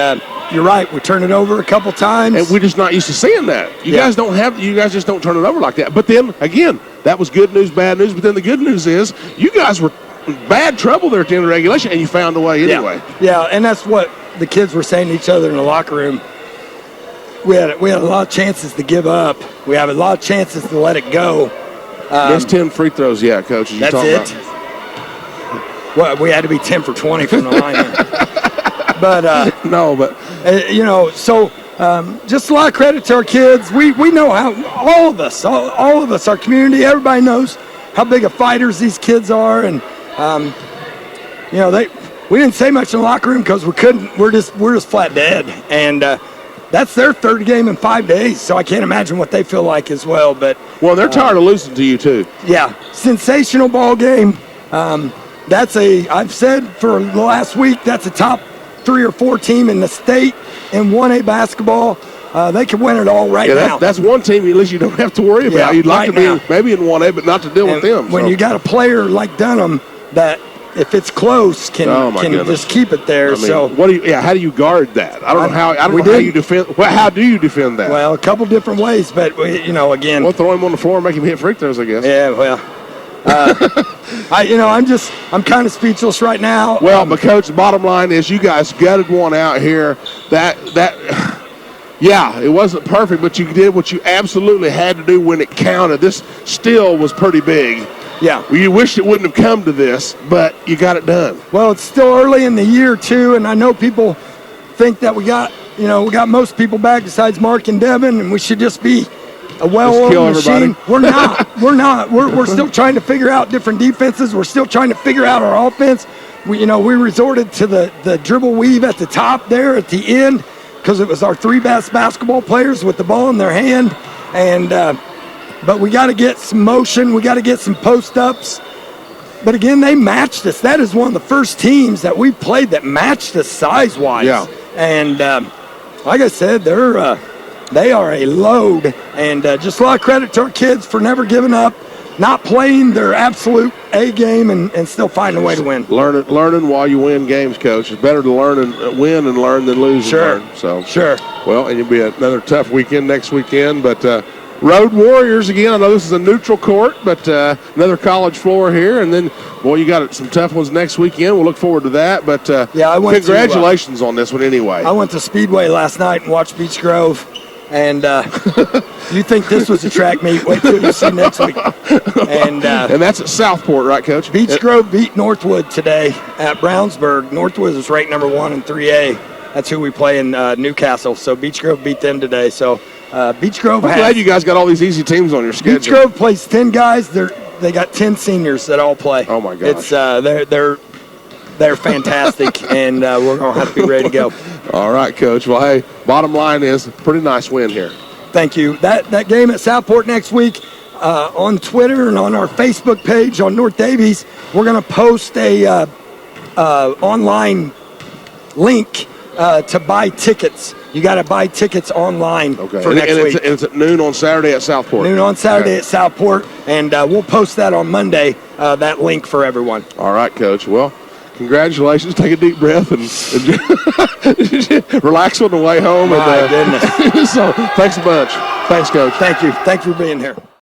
you're right. We turned it over a couple times, and we're just not used to seeing that. You guys don't have. You guys just don't turn it over like that. But then again, that was good news, bad news. But then the good news is you guys were in bad trouble there at the end of regulation, and you found a way anyway. Yeah, and that's what the kids were saying to each other in the locker room. We had a lot of chances to give up. We have a lot of chances to let it go. Missed 10 free throws, Coach. That's it. Well, we had to be 10 for 20 from the line. But you know, so just a lot of credit to our kids. We know how all of us, our community, everybody knows how big of fighters these kids are, and you know, we didn't say much in the locker room because we couldn't. We're just flat dead, and that's their third game in 5 days. So I can't imagine what they feel like as well. But they're tired of losing to you too. Yeah, sensational ball game. I've said for the last week, that's a top 3 or 4 team in the state in 1A basketball. They can win it all now. That's one team at least you don't have to worry about. You'd like to be maybe in 1A, but not to deal with them. When you got a player like Dunham that, if it's close, can just keep it there. I mean, how do you guard that? I don't know how you defend. Well, how do you defend that? Well, a couple different ways, but again, we'll throw him on the floor and make him hit free throws, I guess. Yeah, well. I'm kind of speechless right now. Well, but Coach, the bottom line is you guys gutted one out here. It wasn't perfect, but you did what you absolutely had to do when it counted. This still was pretty big. Yeah. Well, you wished it wouldn't have come to this, but you got it done. Well, it's still early in the year too, and I know people think that we got most people back besides Mark and Devin, and we should just be a well-oiled machine. We're not. We're still trying to figure out different defenses. We're still trying to figure out our offense. We resorted to the dribble weave at the top there at the end because it was our 3 best basketball players with the ball in their hand. And but we got to get some motion. We got to get some post-ups. But again, they matched us. That is one of the first teams that we played that matched us size-wise. Yeah. And like I said, they are a load, and just a lot of credit to our kids for never giving up, not playing their absolute A game, and still finding a way to win. Learning while you win games, Coach. It's better to win and learn than lose and learn. So sure. Well, and it'll be another tough weekend next weekend, but Road Warriors again. I know this is a neutral court, but another college floor here, and then you got some tough ones next weekend. We'll look forward to that. But congratulations on this one anyway. I went to Speedway last night and watched Beach Grove. And you think this was a track meet? Wait till you see next week. And that's at Southport, right, Coach? Beach Grove beat Northwood today at Brownsburg. Northwood is ranked number 1 in 3A. That's who we play in Newcastle. So Beach Grove beat them today. So Beach Grove. I'm glad you guys got all these easy teams on your schedule. Beach Grove plays 10 guys. They got 10 seniors that all play. Oh my gosh! It's they're fantastic, and we're going to have to be ready to go. All right, Coach. Well, hey, bottom line is pretty nice win here. Thank you. That game at Southport next week, on Twitter and on our Facebook page on North Daviess, we're going to post a online link to buy tickets. You got to buy tickets online for next week. And it's at noon on Saturday at Southport. Noon on Saturday at Southport, and we'll post that on Monday, that link for everyone. All right, Coach. Well, congratulations. Take a deep breath and relax on the way home. My goodness. So thanks a bunch. Thanks, Coach. Thank you. Thanks for being here.